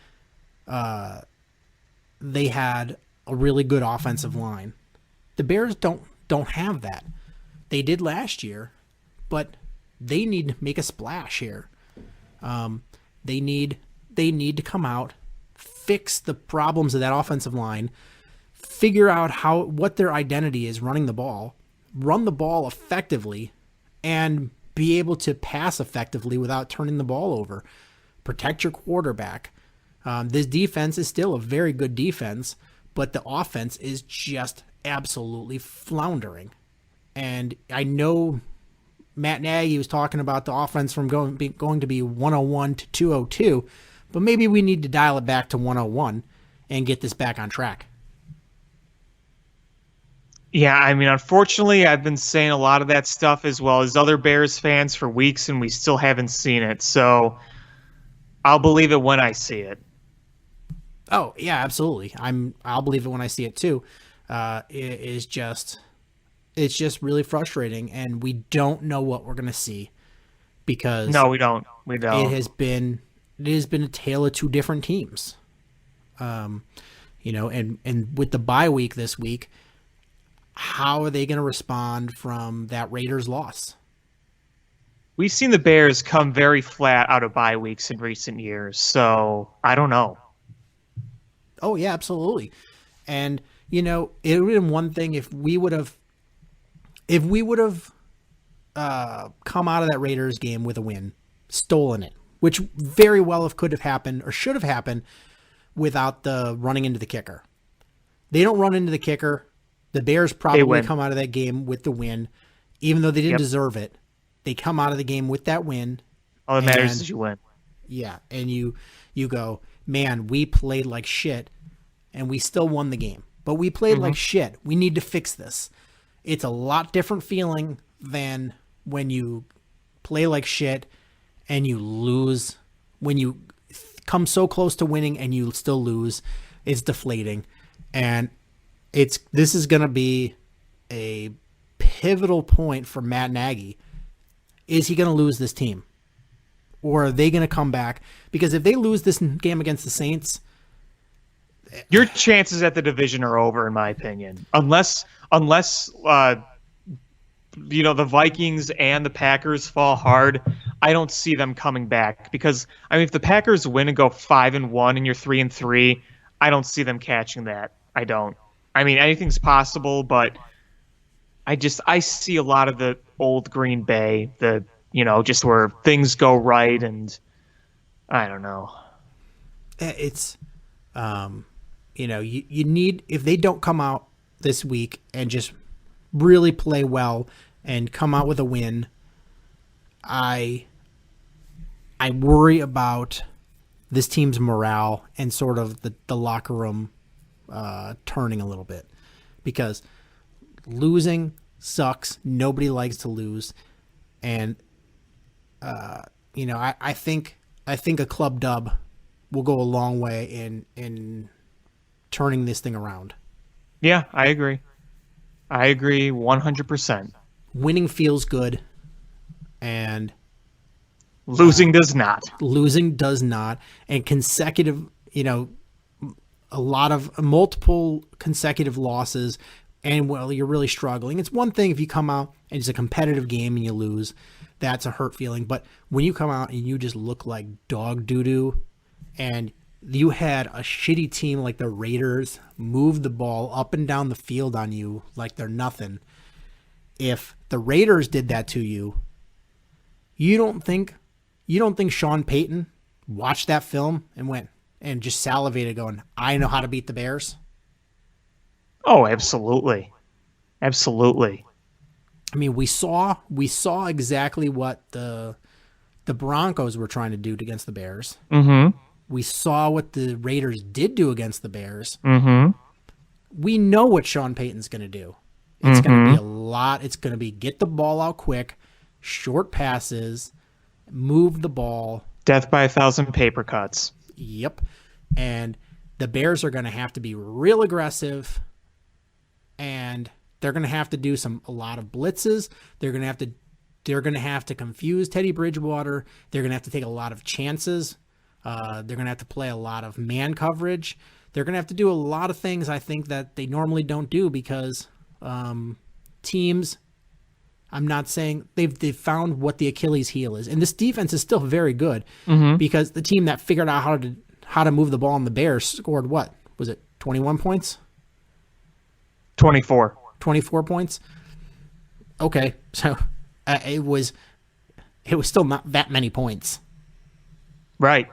they had a really good offensive line. The Bears don't have that. They did last year, but they need to make a splash here. They need to come out, fix the problems of that offensive line, figure out what their identity is running the ball, run the ball effectively, and be able to pass effectively without turning the ball over. Protect your quarterback. This defense is still a very good defense, but the offense is just absolutely floundering. And I know Matt Nagy was talking about the offense from going to be 101 to 202, but maybe we need to dial it back to 101 and get this back on track. Yeah, I mean, unfortunately, I've been saying a lot of that stuff as well as other Bears fans for weeks, and we still haven't seen it. So I'll believe it when I see it. Oh yeah, absolutely. I'll believe it when I see it too. It's just really frustrating, and we don't know what we're gonna see because No, we don't. it has been a tale of two different teams. And with the bye week this week, how are they going to respond from that Raiders loss? We've seen the Bears come very flat out of bye weeks in recent years, so I don't know. Oh yeah, absolutely. And it would have been one thing if we would have come out of that Raiders game with a win, stolen it, which very well could have happened or should have happened without the running into the kicker. They don't run into the kicker. The Bears probably come out of that game with the win, even though they didn't deserve it. They come out of the game with that win. All that matters is you win. Yeah, and you go, man, we played like shit, and we still won the game. But we played like shit. We need to fix this. It's a lot different feeling than when you play like shit and you lose, when you come so close to winning and you still lose. It's deflating, and this is going to be a pivotal point for Matt Nagy. Is he going to lose this team, or are they going to come back? Because if they lose this game against the Saints, your chances at the division are over, in my opinion. Unless the Vikings and the Packers fall hard, I don't see them coming back. Because if the Packers win and go 5-1 and you're 3-3, I don't see them catching that. I don't. Anything's possible, but I see a lot of the old Green Bay, just where things go right, and I don't know. It's, you need, if they don't come out this week and just really play well and come out with a win, I worry about this team's morale and sort of the locker room turning a little bit, because losing sucks. Nobody likes to lose, and I think a club dub will go a long way in turning this thing around. Yeah, I agree. 100%. Winning feels good, and losing does not. Losing does not, and consecutive, a lot of multiple consecutive losses, and you're really struggling. It's one thing if you come out and it's a competitive game and you lose, that's a hurt feeling. But when you come out and you just look like dog doo-doo, and you had a shitty team like the Raiders move the ball up and down the field on you like they're nothing. If the Raiders did that to you, you don't think Sean Payton watched that film and went and just salivated going, I know how to beat the Bears? Oh, absolutely. Absolutely. We saw exactly what the Broncos were trying to do against the Bears. Mm-hmm. We saw what the Raiders did do against the Bears. Mm-hmm. We know what Sean Payton's going to do. It's going to be a lot. It's going to be get the ball out quick, short passes, move the ball. Death by 1,000 paper cuts. Yep. And the Bears are going to have to be real aggressive, and they're going to have to do a lot of blitzes. They're going to have to confuse Teddy Bridgewater. They're going to have to take a lot of chances. They're going to have to play a lot of man coverage. They're going to have to do a lot of things, I think, that they normally don't do, because teams, I'm not saying they've found what the Achilles heel is, and this defense is still very good, because the team that figured out how to move the ball in the Bears scored what was it, 21 points? 24 points. Okay, so it was still not that many points. Right.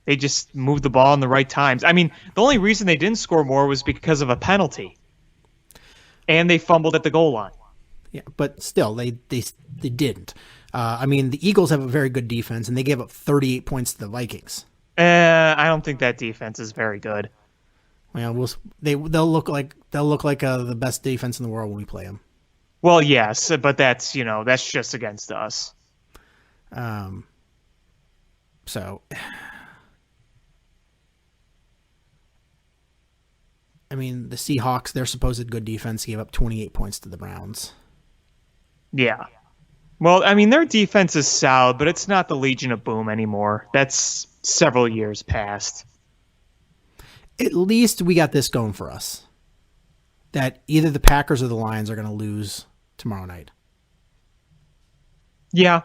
They just moved the ball in the right times. The only reason they didn't score more was because of a penalty. And they fumbled at the goal line. Yeah, but still, they didn't. The Eagles have a very good defense, and they gave up 38 points to the Vikings. I don't think that defense is very good. Well, they'll look like the best defense in the world when we play them. Well, yes, but that's just against us. So, the Seahawks, their supposed good defense, gave up 28 points to the Browns. Yeah. Well, their defense is solid, but it's not the Legion of Boom anymore. That's several years past. At least we got this going for us, that either the Packers or the Lions are going to lose tomorrow night. Yeah.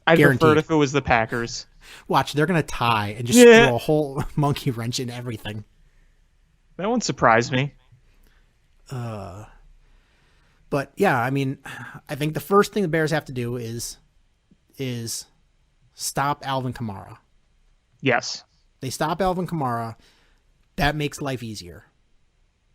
I'd Guaranteed. prefer it if it was the Packers. Watch, they're going to tie and just throw a whole monkey wrench in everything. That wouldn't surprise me. But yeah, I think the first thing the Bears have to do is stop Alvin Kamara. Yes. They stop Alvin Kamara. That makes life easier.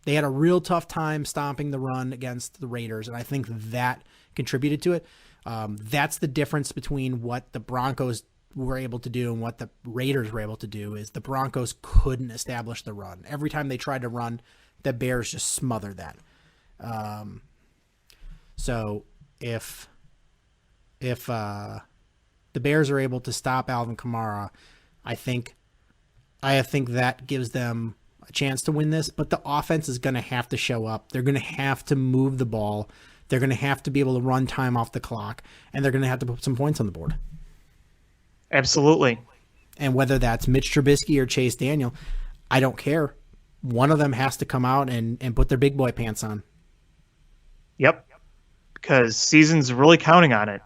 They had a real tough time stopping the run against the Raiders, and I think that contributed to it. That's the difference between what the Broncos were able to do and what the Raiders were able to do, is the Broncos couldn't establish the run. Every time they tried to run, the Bears just smothered that. So if the Bears are able to stop Alvin Kamara, I think that gives them a chance to win this, but the offense is going to have to show up. They're going to have to move the ball. They're going to have to be able to run time off the clock, and they're going to have to put some points on the board. Absolutely. And whether that's Mitch Trubisky or Chase Daniel, I don't care. One of them has to come out and put their big boy pants on. Yep. Because season's really counting on it.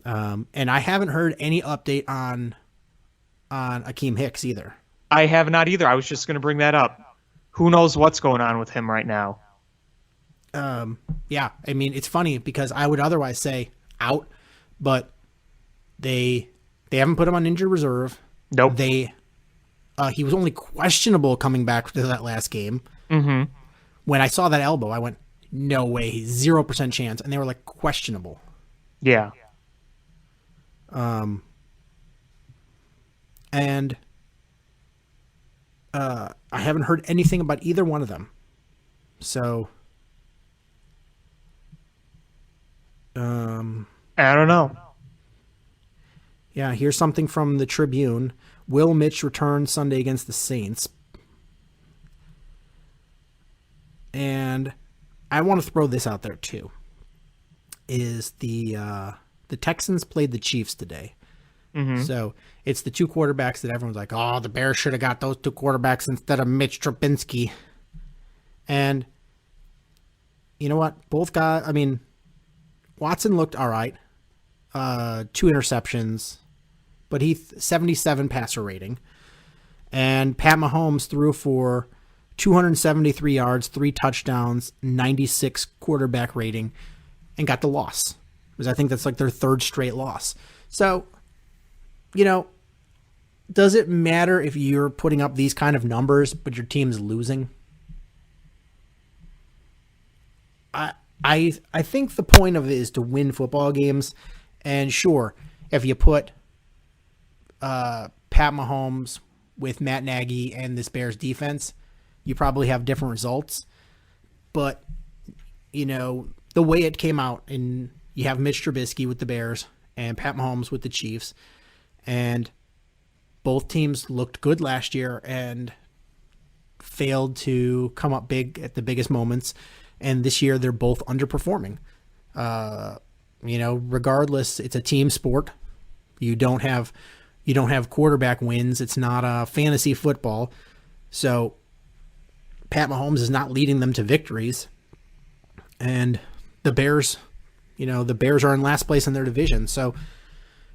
And I haven't heard any update on Akeem Hicks either. I have not either. I was just going to bring that up. Who knows what's going on with him right now? Yeah, I mean, it's funny because I would otherwise say out, but they haven't put him on injured reserve. Nope. He was only questionable coming back to that last game. Mm-hmm. When I saw that elbow, I went, no way, 0% chance. And they were like, questionable. Yeah. And I haven't heard anything about either one of them. So, I don't know. yeah, here's something from the Tribune. Will Mitch return Sunday against the Saints? And I want to throw this out there too. Is the Texans played the Chiefs today. Mm-hmm. So it's the two quarterbacks that everyone's like, oh, the Bears should have got those two quarterbacks instead of Mitch Trubisky. And you know what? Both guys, I mean, Watson looked all right. 2 interceptions, but 77 passer rating. And Pat Mahomes threw for 273 yards, 3 touchdowns, 96 quarterback rating, and got the loss. Because I think that's like their 3rd straight loss. So, you know, does it matter if you're putting up these kind of numbers, but your team's losing? I think the point of it is to win football games. And sure, if you put Pat Mahomes with Matt Nagy and this Bears defense, you probably have different results. But, you know, the way it came out, and you have Mitch Trubisky with the Bears and Pat Mahomes with the Chiefs, and both teams looked good last year and failed to come up big at the biggest moments. And this year they're both underperforming. You know, regardless, it's a team sport. You don't have quarterback wins. It's not a fantasy football. So Pat Mahomes is not leading them to victories. And the Bears, you know, the Bears are in last place in their division. So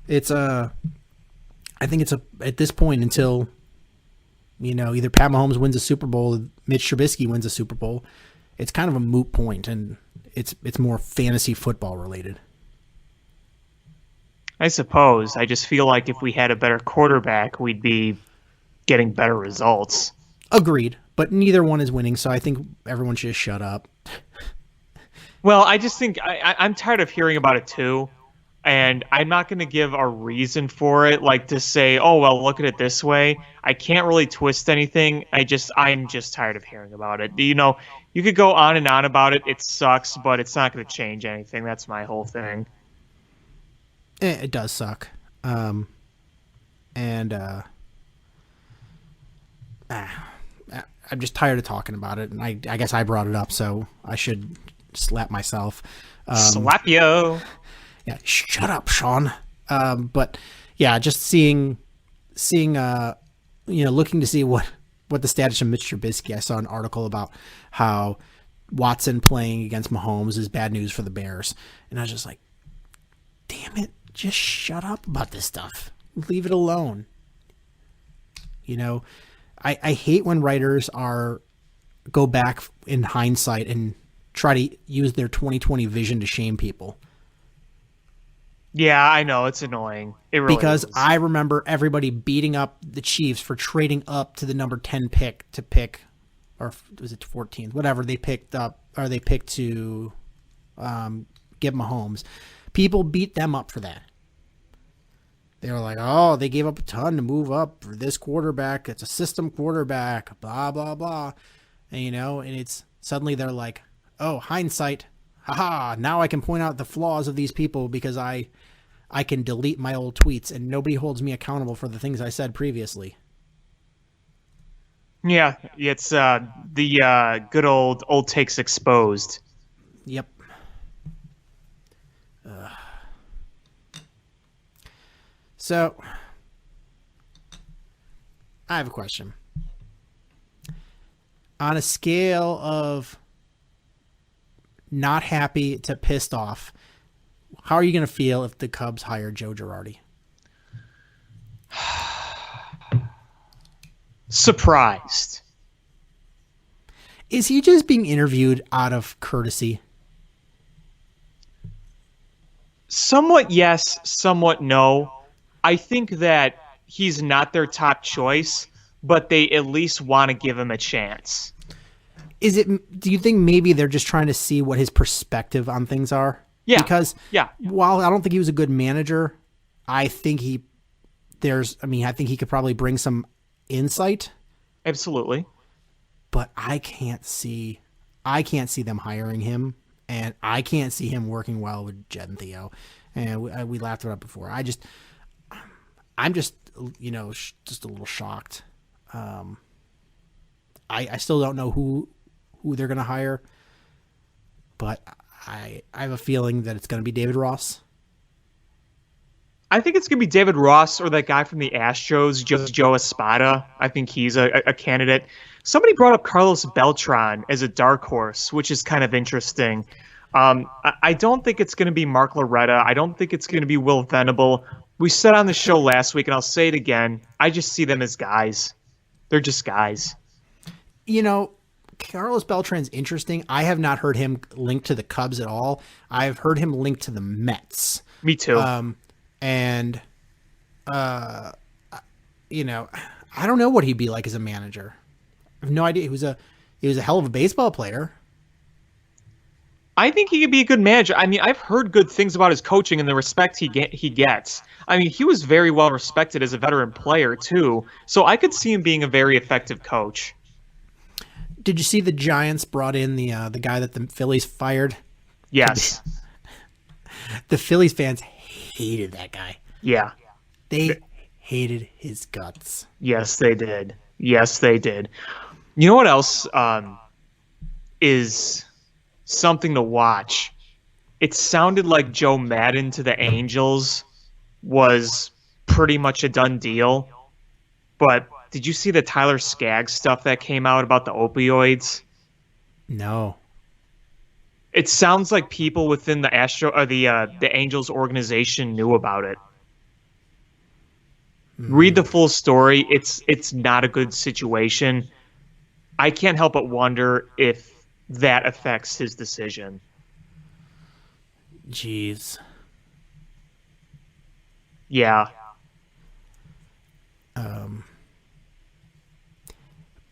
it's I think it's at this point until, you know, either Pat Mahomes wins a Super Bowl, or Mitch Trubisky wins a Super Bowl, it's kind of a moot point, and it's more fantasy football related. I suppose. I just feel like if we had a better quarterback, we'd be getting better results. Agreed, but neither one is winning, so I think everyone should just shut up. Well, I just think I'm tired of hearing about it too, and I'm not going to give a reason for it, like to say, oh, well, look at it this way. I can't really twist anything. I'm just tired of hearing about it. You know, you could go on and on about it. It sucks, but it's not going to change anything. That's my whole thing. It does suck. I'm just tired of talking about it, and I guess I brought it up, so I should slap myself. Slap you. Yeah, shut up, Sean. But yeah, just seeing, you know, looking to see what the status of Mitch Trubisky. I saw an article about how Watson playing against Mahomes is bad news for the Bears, and I was just like, damn it, just shut up about this stuff. Leave it alone. You know, I hate when writers go back in hindsight and try to use their 2020 vision to shame people. Yeah, I know. It's annoying. It really because is. I remember everybody beating up the Chiefs for trading up to the number 10 pick to pick, or was it 14th? Whatever they picked up, or they picked to give Mahomes. People beat them up for that. They were like, oh, they gave up a ton to move up for this quarterback. It's a system quarterback, blah, blah, blah. And, you know, and it's suddenly they're like, oh, hindsight. Haha, now I can point out the flaws of these people because I can delete my old tweets and nobody holds me accountable for the things I said previously. Yeah, it's the good old takes exposed. Yep. So, I have a question. On a scale of not happy to pissed off, how are you going to feel if the Cubs hire Joe Girardi? Surprised. Is he just being interviewed out of courtesy? Somewhat yes, somewhat no. I think that he's not their top choice, but they at least want to give him a chance. Is it? Do you think maybe they're just trying to see what his perspective on things are? Yeah. Because Yeah. while I don't think he was a good manager, I think I think he could probably bring some insight. Absolutely. But I can't see them hiring him, and I can't see him working well with Jed and Theo. And we laughed it up before. I'm just just a little shocked. I still don't know who they're going to hire, but I have a feeling that it's going to be David Ross. I think it's going to be David Ross or that guy from the Astros, Joe Espada. I think he's a candidate. Somebody brought up Carlos Beltran as a dark horse, which is kind of interesting. I don't think it's going to be Mark Loretta. I don't think it's going to be Will Venable. We said on the show last week, and I'll say it again, I just see them as guys. They're just guys. Carlos Beltran's interesting. I have not heard him linked to the Cubs at all. I've heard him linked to the Mets. Me too. I don't know what he'd be like as a manager. I have no idea. He was a hell of a baseball player. I think he could be a good manager. I mean, I've heard good things about his coaching and the respect he gets. I mean, he was very well respected as a veteran player too. So I could see him being a very effective coach. Did you see the Giants brought in the guy that the Phillies fired? Yes. The Phillies fans hated that guy. Yeah. They hated his guts. Yes, they did. Yes, they did. You know what else is something to watch? It sounded like Joe Madden to the Angels was pretty much a done deal. But did you see the Tyler Skaggs stuff that came out about the opioids? No. It sounds like people within the Angels organization knew about it. Read the full story. It's not a good situation. I can't help but wonder if that affects his decision. Jeez. Yeah.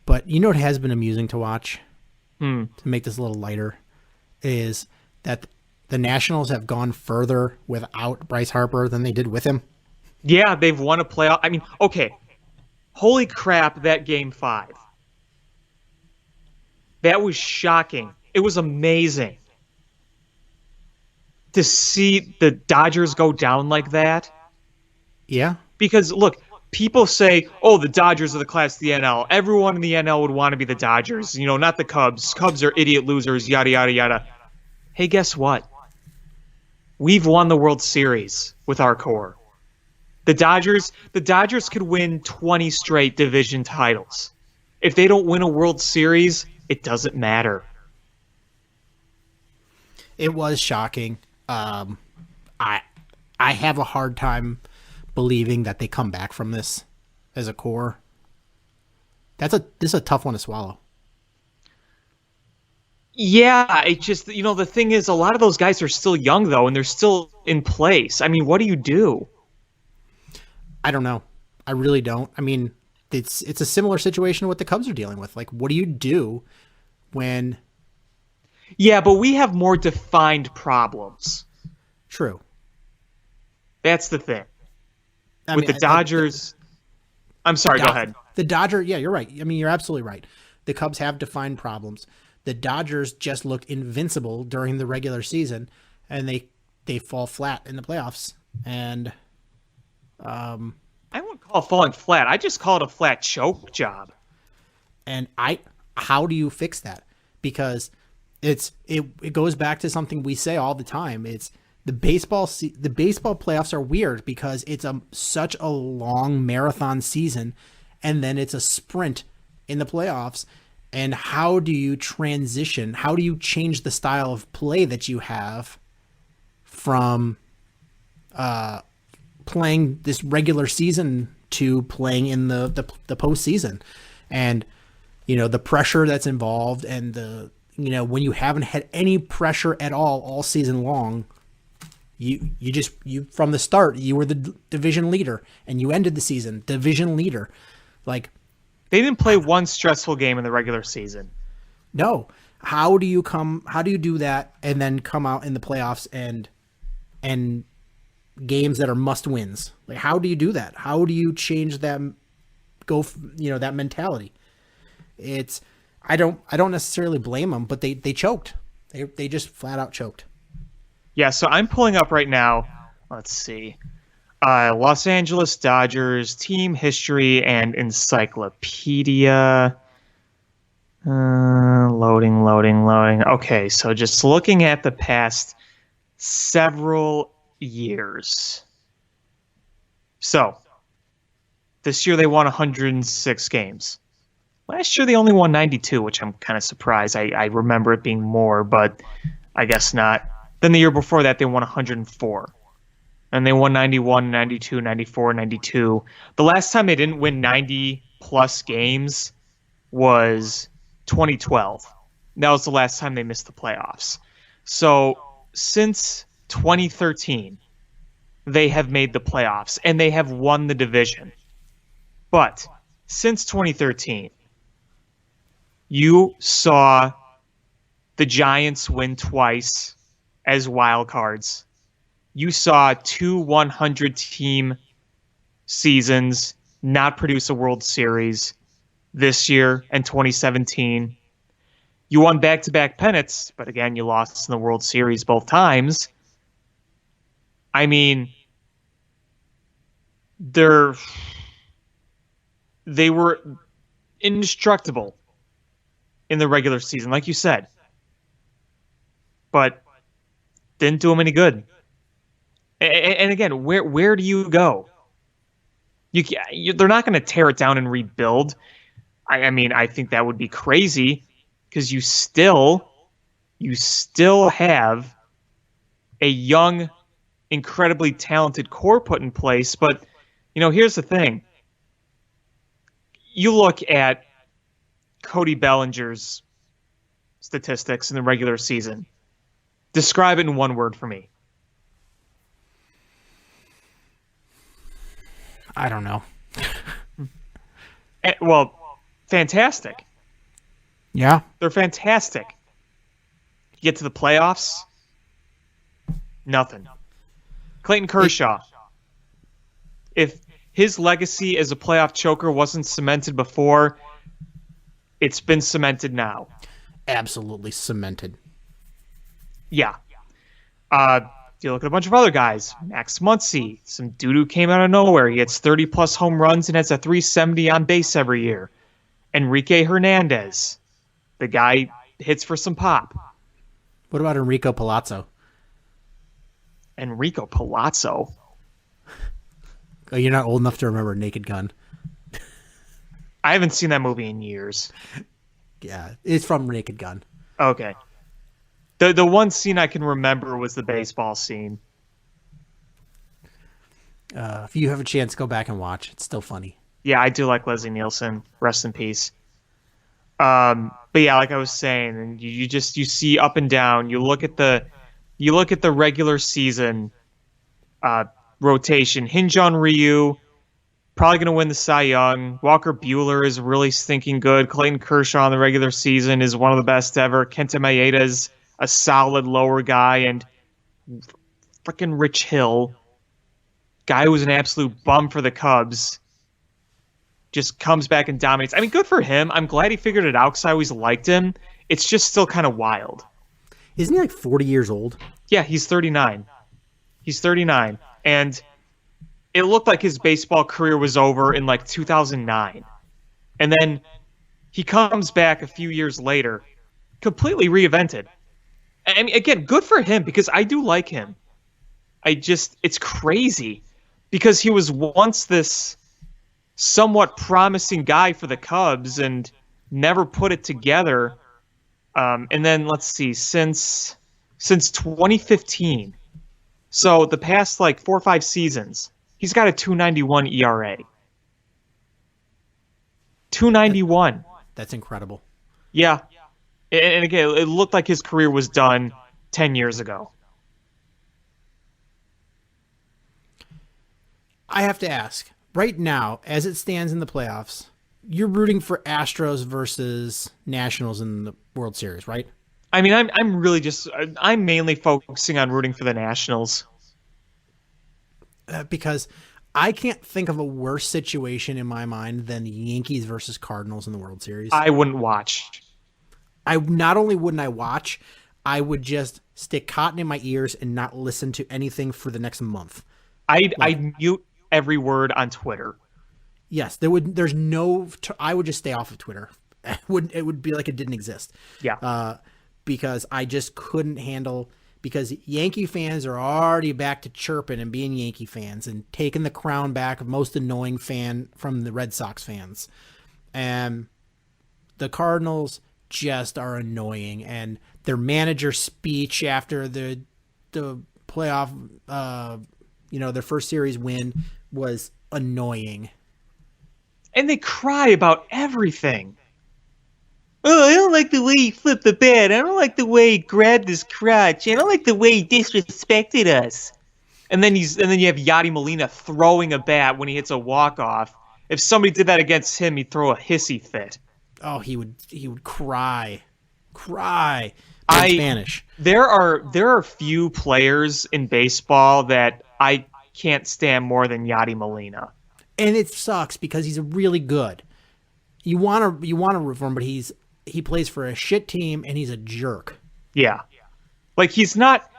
But you know what has been amusing to watch? Hmm. To make this a little lighter, is that the Nationals have gone further without Bryce Harper than they did with him. Yeah, they've won a playoff. I mean, okay. Holy crap, that Game 5. That was shocking. It was amazing to see the Dodgers go down like that. Yeah. Because, look, people say, oh, the Dodgers are the class of the NL. Everyone in the NL would want to be the Dodgers. You know, not the Cubs. Cubs are idiot losers, yada, yada, yada. Hey, guess what? We've won the World Series with our core. The Dodgers could win 20 straight division titles. If they don't win a World Series, it doesn't matter. It was shocking. I have a hard time believing that they come back from this as a core. This is a tough one to swallow. Yeah, it just, the thing is, a lot of those guys are still young, though, and they're still in place. I mean, what do you do? I don't know. I really don't. I mean, it's a similar situation to what the Cubs are dealing with. Like, what do you do when... Yeah, but we have more defined problems. True. That's the thing. I With mean, the Dodgers... I'm sorry, go ahead. The Dodgers, yeah, you're right. I mean, you're absolutely right. The Cubs have defined problems. The Dodgers just looked invincible during the regular season, and they fall flat in the playoffs. And... I wouldn't call it falling flat. I just call it a flat choke job. And how do you fix that? Because it goes back to something we say all the time. It's the baseball playoffs are weird because it's such a long marathon season, and then it's a sprint in the playoffs. And how do you transition? How do you change the style of play that you have from playing this regular season to playing in the postseason? And the pressure that's involved, and when you haven't had any pressure at all season long, you from the start you were the division leader, and you ended the season division leader. Like, they didn't play one stressful game in the regular season. No. How do you do that and then come out in the playoffs and games that are must wins? Like, how do you do that? How do you change that that mentality? I don't necessarily blame them, but they choked. They just flat out choked. Yeah, so I'm pulling up right now. Let's see. Los Angeles Dodgers team history and encyclopedia. Loading. Okay, so just looking at the past several years. So, this year they won 106 games. Last year they only won 92, which I'm kind of surprised. I remember it being more, but I guess not. Then the year before that they won 104. And they won 91, 92, 94, 92. The last time they didn't win 90-plus games was 2012. That was the last time they missed the playoffs. So since 2013, they have made the playoffs, and they have won the division. But since 2013, you saw the Giants win twice as wild cards. You saw 2 100-team seasons not produce a World Series this year and 2017. You won back-to-back pennants, but again, you lost in the World Series both times. I mean, they were indestructible in the regular season, like you said. But didn't do them any good. And again, where do you go? They're not going to tear it down and rebuild. I mean, I think that would be crazy because you still have a young, incredibly talented core put in place. But, here's the thing. You look at Cody Bellinger's statistics in the regular season. Describe it in one word for me. I don't know. Well, fantastic. Yeah. They're fantastic. You get to the playoffs, nothing. Clayton Kershaw. If his legacy as a playoff choker wasn't cemented before, it's been cemented now. Absolutely cemented. Yeah. You look at a bunch of other guys. Max Muncy, some dude who came out of nowhere. He hits 30-plus home runs and has a 370 on base every year. Enrique Hernandez. The guy hits for some pop. What about Enrico Palazzo? Enrico Palazzo? Oh, you're not old enough to remember Naked Gun. I haven't seen that movie in years. Yeah, it's from Naked Gun. Okay. The one scene I can remember was the baseball scene. If you have a chance, go back and watch. It's still funny. Yeah, I do like Leslie Nielsen. Rest in peace. But yeah, like I was saying, and you see up and down. You look at the regular season rotation. Hinge on Ryu, probably going to win the Cy Young. Walker Buehler is really stinking good. Clayton Kershaw in the regular season is one of the best ever. Kenta Maeda's a solid lower guy, and freaking Rich Hill, guy who was an absolute bum for the Cubs, just comes back and dominates. I mean, good for him. I'm glad he figured it out because I always liked him. It's just still kind of wild. Isn't he like 40 years old? Yeah, he's 39. He's 39. And it looked like his baseball career was over in like 2009. And then He comes back a few years later, completely reinvented. I mean, again, good for him because I do like him. It's crazy because he was once this somewhat promising guy for the Cubs and never put it together. And then let's see, since 2015, so the past like 4 or 5 seasons, he's got a 291 ERA. 291. That's incredible. Yeah. And again, it looked like his career was done 10 years ago. I have to ask, right now, as it stands in the playoffs, you're rooting for Astros versus Nationals in the World Series, right? I mean, I'm mainly focusing on rooting for the Nationals. Because I can't think of a worse situation in my mind than the Yankees versus Cardinals in the World Series. I wouldn't watch. I not only wouldn't I watch, I would just stick cotton in my ears and not listen to anything for the next month. I'd mute every word on Twitter. Yes, I would just stay off of Twitter. It would be like it didn't exist. Yeah. Because I just couldn't handle, because Yankee fans are already back to chirping and being Yankee fans and taking the crown back of most annoying fan from the Red Sox fans. And the Cardinals just are annoying, and their manager speech after the playoff, their first series win was annoying. And they cry about everything. Oh, I don't like the way he flipped the bat. I don't like the way he grabbed his crotch. I don't like the way he disrespected us. And then you have Yadi Molina throwing a bat when he hits a walk-off. If somebody did that against him, he'd throw a hissy fit. Oh, he would cry in Spanish. There are few players in baseball that I can't stand more than Yadi Molina. And it sucks because he's really good. You want to root for him, but he plays for a shit team and he's a jerk. Yeah. Like he's not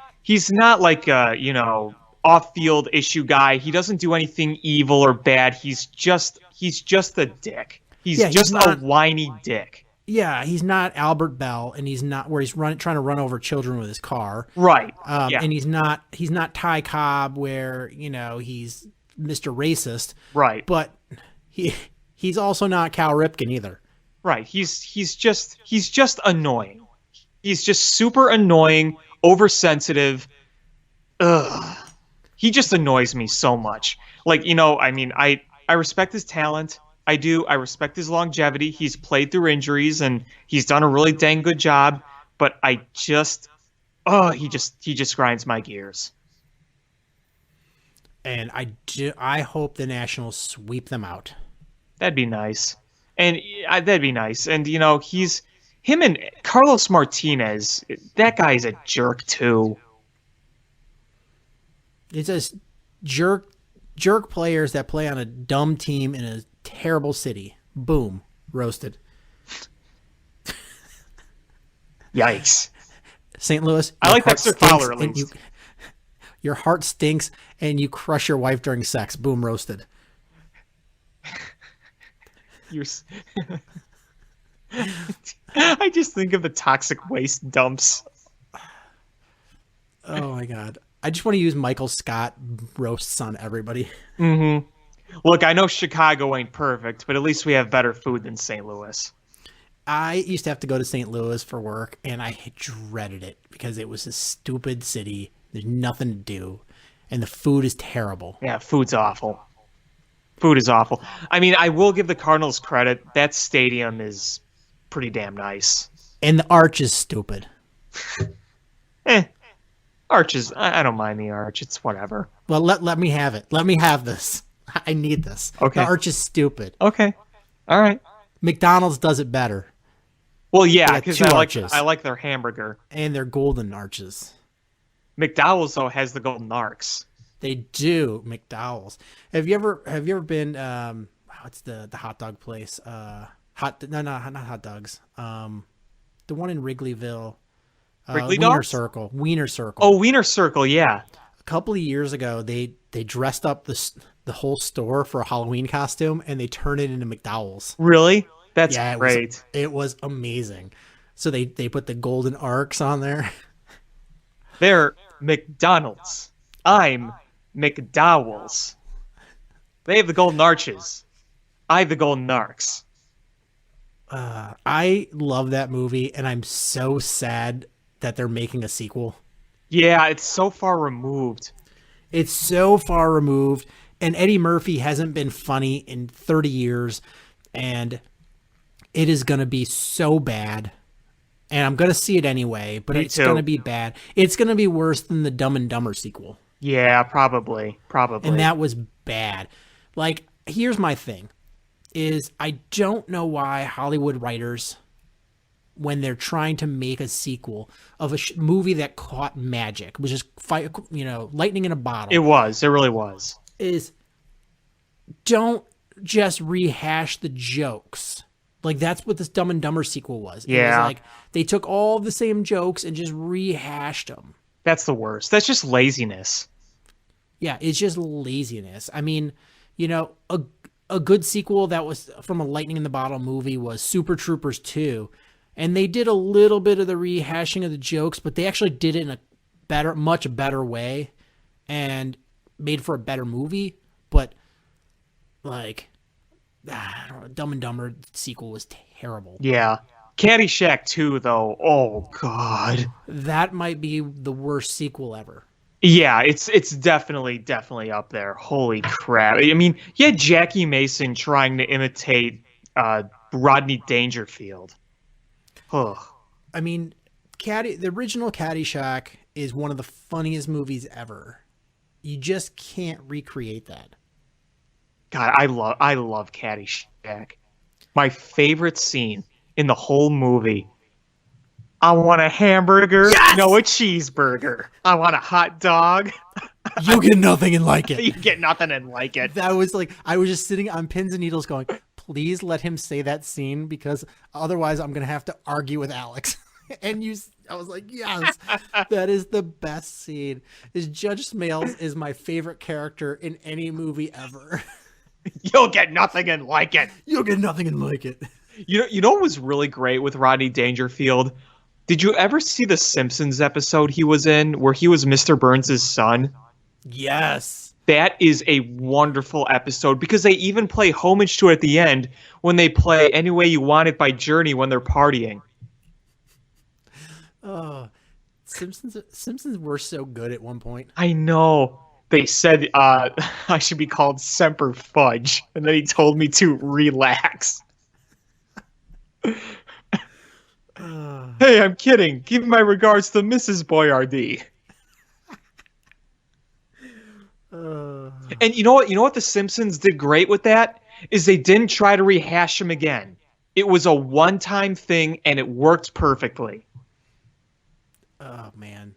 like a, off-field issue guy. He doesn't do anything evil or bad. He's just a dick. He's not a whiny dick. Yeah, he's not Albert Bell, and he's not where he's trying to run over children with his car. Right. And he's not Ty Cobb, where he's Mr. Racist. Right. But he's also not Cal Ripken either. Right. He's just annoying. He's just super annoying, oversensitive. Ugh. He just annoys me so much. Like, I respect his talent. I do. I respect his longevity. He's played through injuries and he's done a really dang good job. But he just grinds my gears. And I hope the Nationals sweep them out. That'd be nice. And that'd be nice. And him and Carlos Martinez. That guy's a jerk too. It's just jerk players that play on a dumb team in a terrible city. Boom. Roasted. Yikes. St. Louis. I like Dexter Fowler at least. Your heart stinks and you crush your wife during sex. Boom. Roasted. I just think of the toxic waste dumps. Oh my God. I just want to use Michael Scott roasts on everybody. Mm-hmm. Look, I know Chicago ain't perfect, but at least we have better food than St. Louis. I used to have to go to St. Louis for work, and I dreaded it because it was a stupid city. There's nothing to do, and the food is terrible. Yeah, food's awful. Food is awful. I mean, I will give the Cardinals credit. That stadium is pretty damn nice. And the arch is stupid. Arches, I don't mind the arch. It's whatever. Well, let me have it. Let me have this. I need this. Okay. The arch is stupid. Okay. All right. McDonald's does it better. Well, yeah, because I like their hamburger. And their golden arches. McDowell's, though, has the golden arcs. They do. McDowell's. Have you ever been, what's the hot dog place? Not hot dogs. The one in Wrigleyville. Wrigley Wiener Dogs? Circle. Wiener Circle. Oh, Wiener Circle, yeah. A couple of years ago, they dressed up the whole store for a Halloween costume, and they turned it into McDowell's. Really? That's Yeah, great. It was amazing. So they put the golden arcs on there. They're McDonald's. I'm McDowell's. They have the golden arches. I have the golden arcs. I love that movie, and I'm so sad that they're making a sequel. Yeah, it's so far removed. It's so far removed, and Eddie Murphy hasn't been funny in 30 years, and it is going to be so bad. And I'm going to see it anyway, but it's going to be bad. It's going to be worse than the Dumb and Dumber sequel. Yeah, probably. And that was bad. Like, here's my thing, is I don't know why Hollywood writers, when they're trying to make a sequel of a movie that caught magic, which is lightning in a bottle. It really was. Is don't just rehash the jokes. Like, that's what this Dumb and Dumber sequel was. It was like they took all the same jokes and just rehashed them. That's the worst. That's just laziness. Yeah, it's just laziness. I mean, a good sequel that was from a lightning in the bottle movie was Super Troopers 2. And they did a little bit of the rehashing of the jokes, but they actually did it in a much better way and made for a better movie. But, like, I don't know, Dumb and Dumber sequel was terrible. Yeah. Caddyshack 2, though, oh, God. That might be the worst sequel ever. Yeah, it's definitely up there. Holy crap. I mean, you had Jackie Mason trying to imitate Rodney Dangerfield. Ugh. I mean, the original Caddyshack is one of the funniest movies ever. You just can't recreate that. God, I love Caddyshack. My favorite scene in the whole movie. I want a hamburger, no, a cheeseburger. I want a hot dog. You get nothing and like it. You get nothing and like it. That was like, I was just sitting on pins and needles going, please let him say that scene, because otherwise I'm going to have to argue with Alex. And I was like, yes, that is the best scene. Judge Smales is my favorite character in any movie ever. You'll get nothing and like it. You'll get nothing and like it. You know what was really great with Rodney Dangerfield? Did you ever see the Simpsons episode he was in where he was Mr. Burns' son? Yes. That is a wonderful episode because they even play homage to it at the end when they play Any Way You Want It by Journey when they're partying. Oh, Simpsons were so good at one point. I know. They said I should be called Semper Fudge, and then he told me to relax. Hey, I'm kidding. Give my regards to Mrs. Boyardee. And you know what the Simpsons did great with that? Is they didn't try to rehash them again. It was a one-time thing, and it worked perfectly. Oh, man.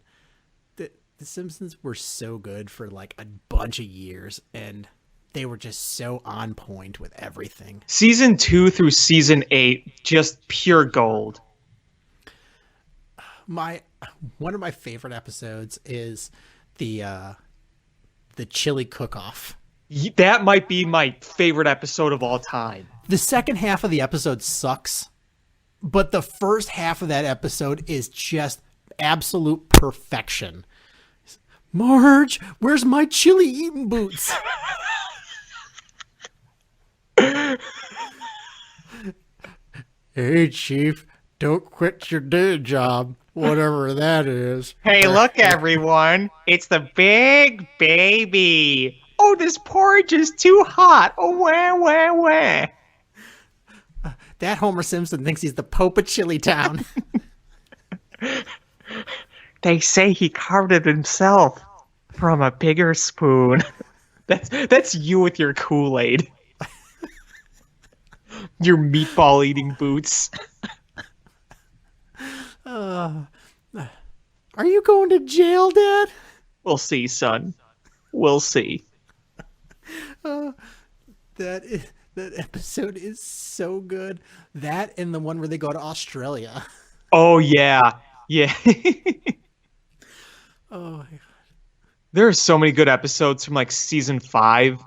The Simpsons were so good for like a bunch of years, and they were just so on point with everything. Season 2 through season 8, just pure gold. One of my favorite episodes is the chili cook-off. That might be my favorite episode of all time. The second half of the episode sucks, but the first half of that episode is just absolute perfection. Marge, where's my chili eating boots? Hey, Chief, don't quit your day job, whatever that is. Hey, look, everyone. It's the big baby. Oh, this porridge is too hot. Oh, wah. That Homer Simpson thinks he's the Pope of Chili Town. They say he carved it himself from a bigger spoon. That's you with your Kool-Aid. Your meatball-eating boots. Are you going to jail, Dad? We'll see, son. We'll see. That episode is so good. That and the one where they go to Australia. Oh, yeah. Yeah. Oh, my God. There are so many good episodes from like season 5.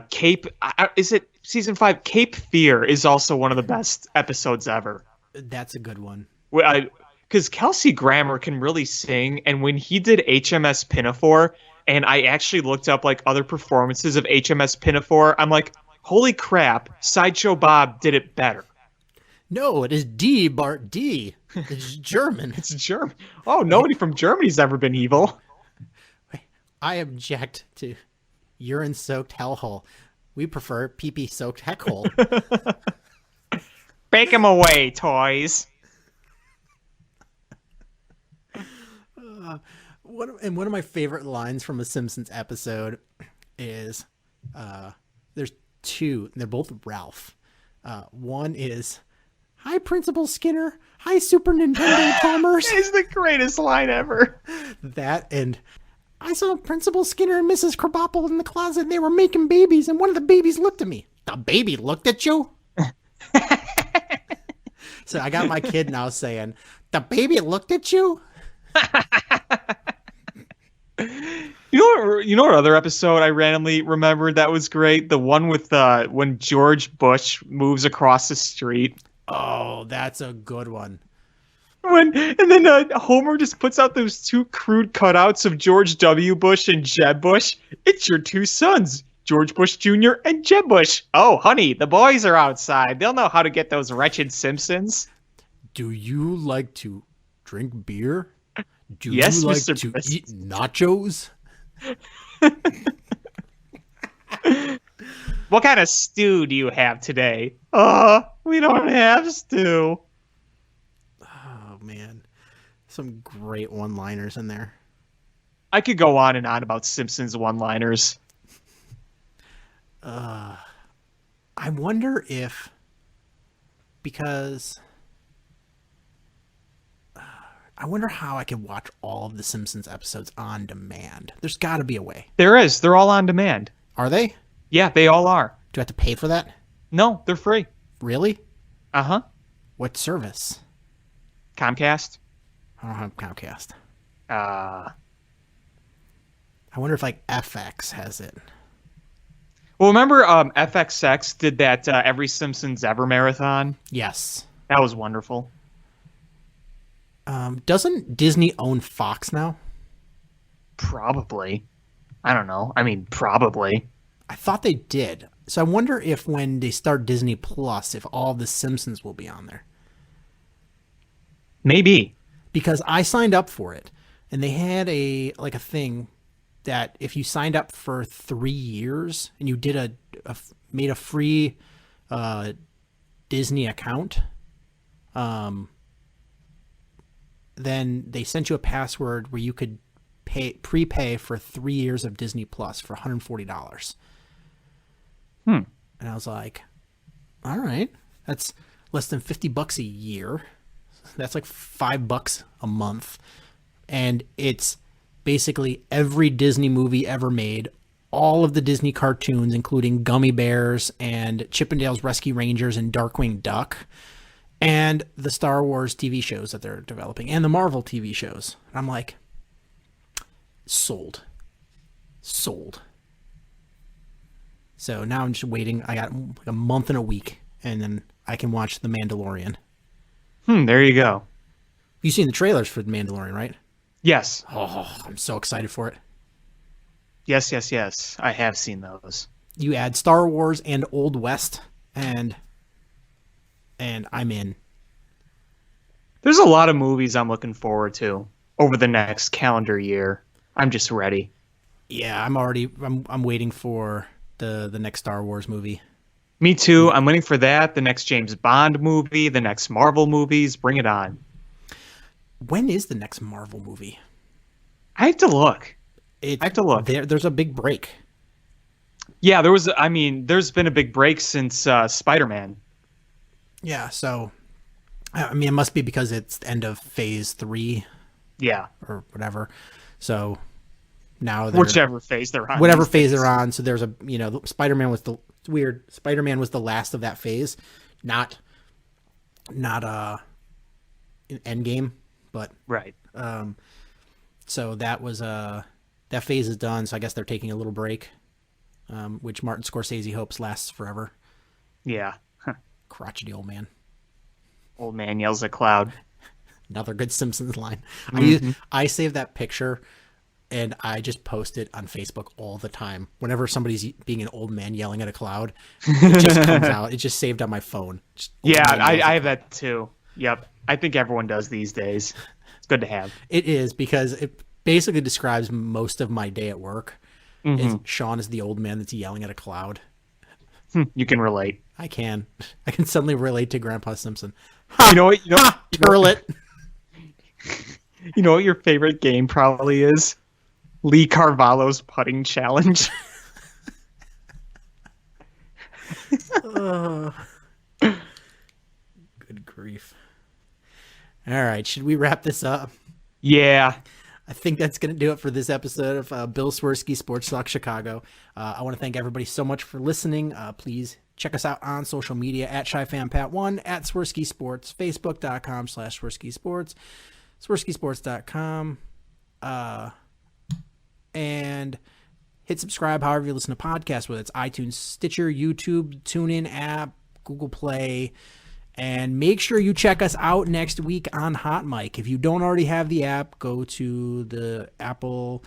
Cape, is it season 5, Cape Fear is also one of the best episodes ever. That's a good one. Because Kelsey Grammer can really sing, and when he did HMS Pinafore, and I actually looked up like other performances of HMS Pinafore, I'm like, holy crap, Sideshow Bob did it better. No, it is D, Bart D. It's German. It's German. Oh, nobody from Germany's ever been evil. I object to urine-soaked hellhole. We prefer pee-pee-soaked heckhole. Bake him away, toys. One of my favorite lines from a Simpsons episode is, there's two, and they're both Ralph. One is, "Hi, Principal Skinner. Hi, Super Nintendo Commerce." It's the greatest line ever. That, and "I saw Principal Skinner and Mrs. Krabappel in the closet, and they were making babies, and one of the babies looked at me." The baby looked at you? So I got my kid now saying, "The baby looked at you?" You know what other episode I randomly remembered that was great? The one with when George Bush moves across the street. Oh, that's a good one. And then Homer just puts out those two crude cutouts of George W. Bush and Jeb Bush. It's your two sons, George Bush Jr. and Jeb Bush. Oh, honey, the boys are outside. They'll know how to get those wretched Simpsons. Do you like to drink beer? Do Yes, you like Mr. to President. eat nachos? What kind of stew do you have today? We don't have stew. Oh, man. Some great one-liners in there. I could go on and on about Simpsons one-liners. I wonder if, because I wonder how I could watch all of the Simpsons episodes on demand. There's got to be a way. There is. They're all on demand. Are they? Yeah, they all are. Do I have to pay for that? No, they're free. Really? Uh-huh. What service? Comcast? I don't have Comcast. Uh, I wonder if like FX has it. well, remember FXX did that Every Simpsons Ever marathon? Yes. That was wonderful. Doesn't Disney own Fox now? Probably. I don't know. I mean, probably. I thought they did. So I wonder if when they start Disney Plus, if all the Simpsons will be on there. Maybe. Because I signed up for it, and they had a thing that if you signed up for 3 years and you did made a free Disney account, then they sent you a password where you could prepay for 3 years of Disney Plus for $140. And I was like, all right, that's less than $50 a year. That's like $5 a month. And it's basically every Disney movie ever made, all of the Disney cartoons, including Gummy Bears and Chippendale's Rescue Rangers and Darkwing Duck, and the Star Wars TV shows that they're developing, and the Marvel TV shows. And I'm like, sold. So now I'm just waiting. I got like a month and a week, and then I can watch The Mandalorian. There you go. You've seen the trailers for The Mandalorian, right? Yes. Oh, I'm so excited for it. Yes. I have seen those. You add Star Wars and Old West, and I'm in. There's a lot of movies I'm looking forward to over the next calendar year. I'm just ready. Yeah, I'm waiting for the next Star Wars movie. Me too. I'm waiting for that. The next James Bond movie, the next Marvel movies. Bring it on. When is the next Marvel movie? I have to look. I have to look. There's a big break. Yeah, there's been a big break since Spider-Man. Yeah, so I mean, it must be because it's the end of Phase 3. Yeah. Or whatever. So now whichever phase they're on. Whatever phase they're on. So there's Spider-Man was Spider-Man was the last of that phase, not an Endgame, but right. So that was that phase is done. So I guess they're taking a little break, which Martin Scorsese hopes lasts forever. Yeah. Crotchety old man. Old man yells at cloud. Another good Simpsons line. I save that picture and I just post it on Facebook all the time. Whenever somebody's being an old man yelling at a cloud, it just comes out. It's just saved on my phone. Yeah, I have that too. Yep. I think everyone does these days. It's good to have. It is, because it basically describes most of my day at work. Is Sean is the old man that's yelling at a cloud. You can relate. I can suddenly relate to Grandpa Simpson. You know what? Turlet. You know what your favorite game probably is? Lee Carvalho's putting challenge. Good grief. All right, should we wrap this up? Yeah. I think that's going to do it for this episode of Bill Swerski Sports Talk Chicago. I want to thank everybody so much for listening. Please check us out on social media at ShyFanPat1, at Swerski Sports, Facebook.com/Swerski Sports, SwerskiSports.com, and hit subscribe however you listen to podcasts, whether it's iTunes, Stitcher, YouTube, TuneIn app, Google Play. And make sure you check us out next week on Hot Mic. If you don't already have the app, go to the Apple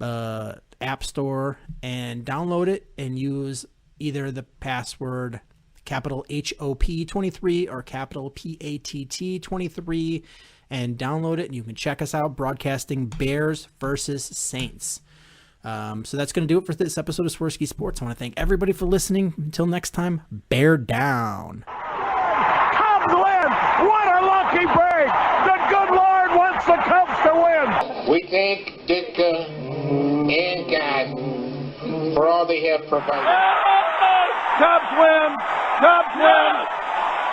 App Store and download it and use either the password capital HOP23 or capital PATT23 and download it. And you can check us out broadcasting Bears versus Saints. So that's going to do it for this episode of Swerski Sports. I want to thank everybody for listening. Until next time, bear down. Win! What a lucky break! The good Lord wants the Cubs to win! We thank Ditka and God for all they have provided. Cubs win! Cubs win!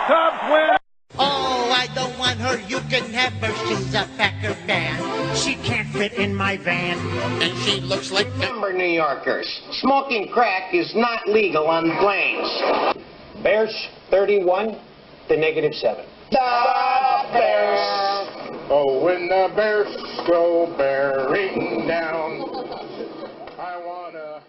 Cubs win! Oh, I don't want her. You can have her. She's a Packer fan. She can't fit in my van. And she looks like Remember, New Yorkers, smoking crack is not legal on planes. Bears 31 to -7. The Bears! Oh, when the Bears go bearing down, I wanna...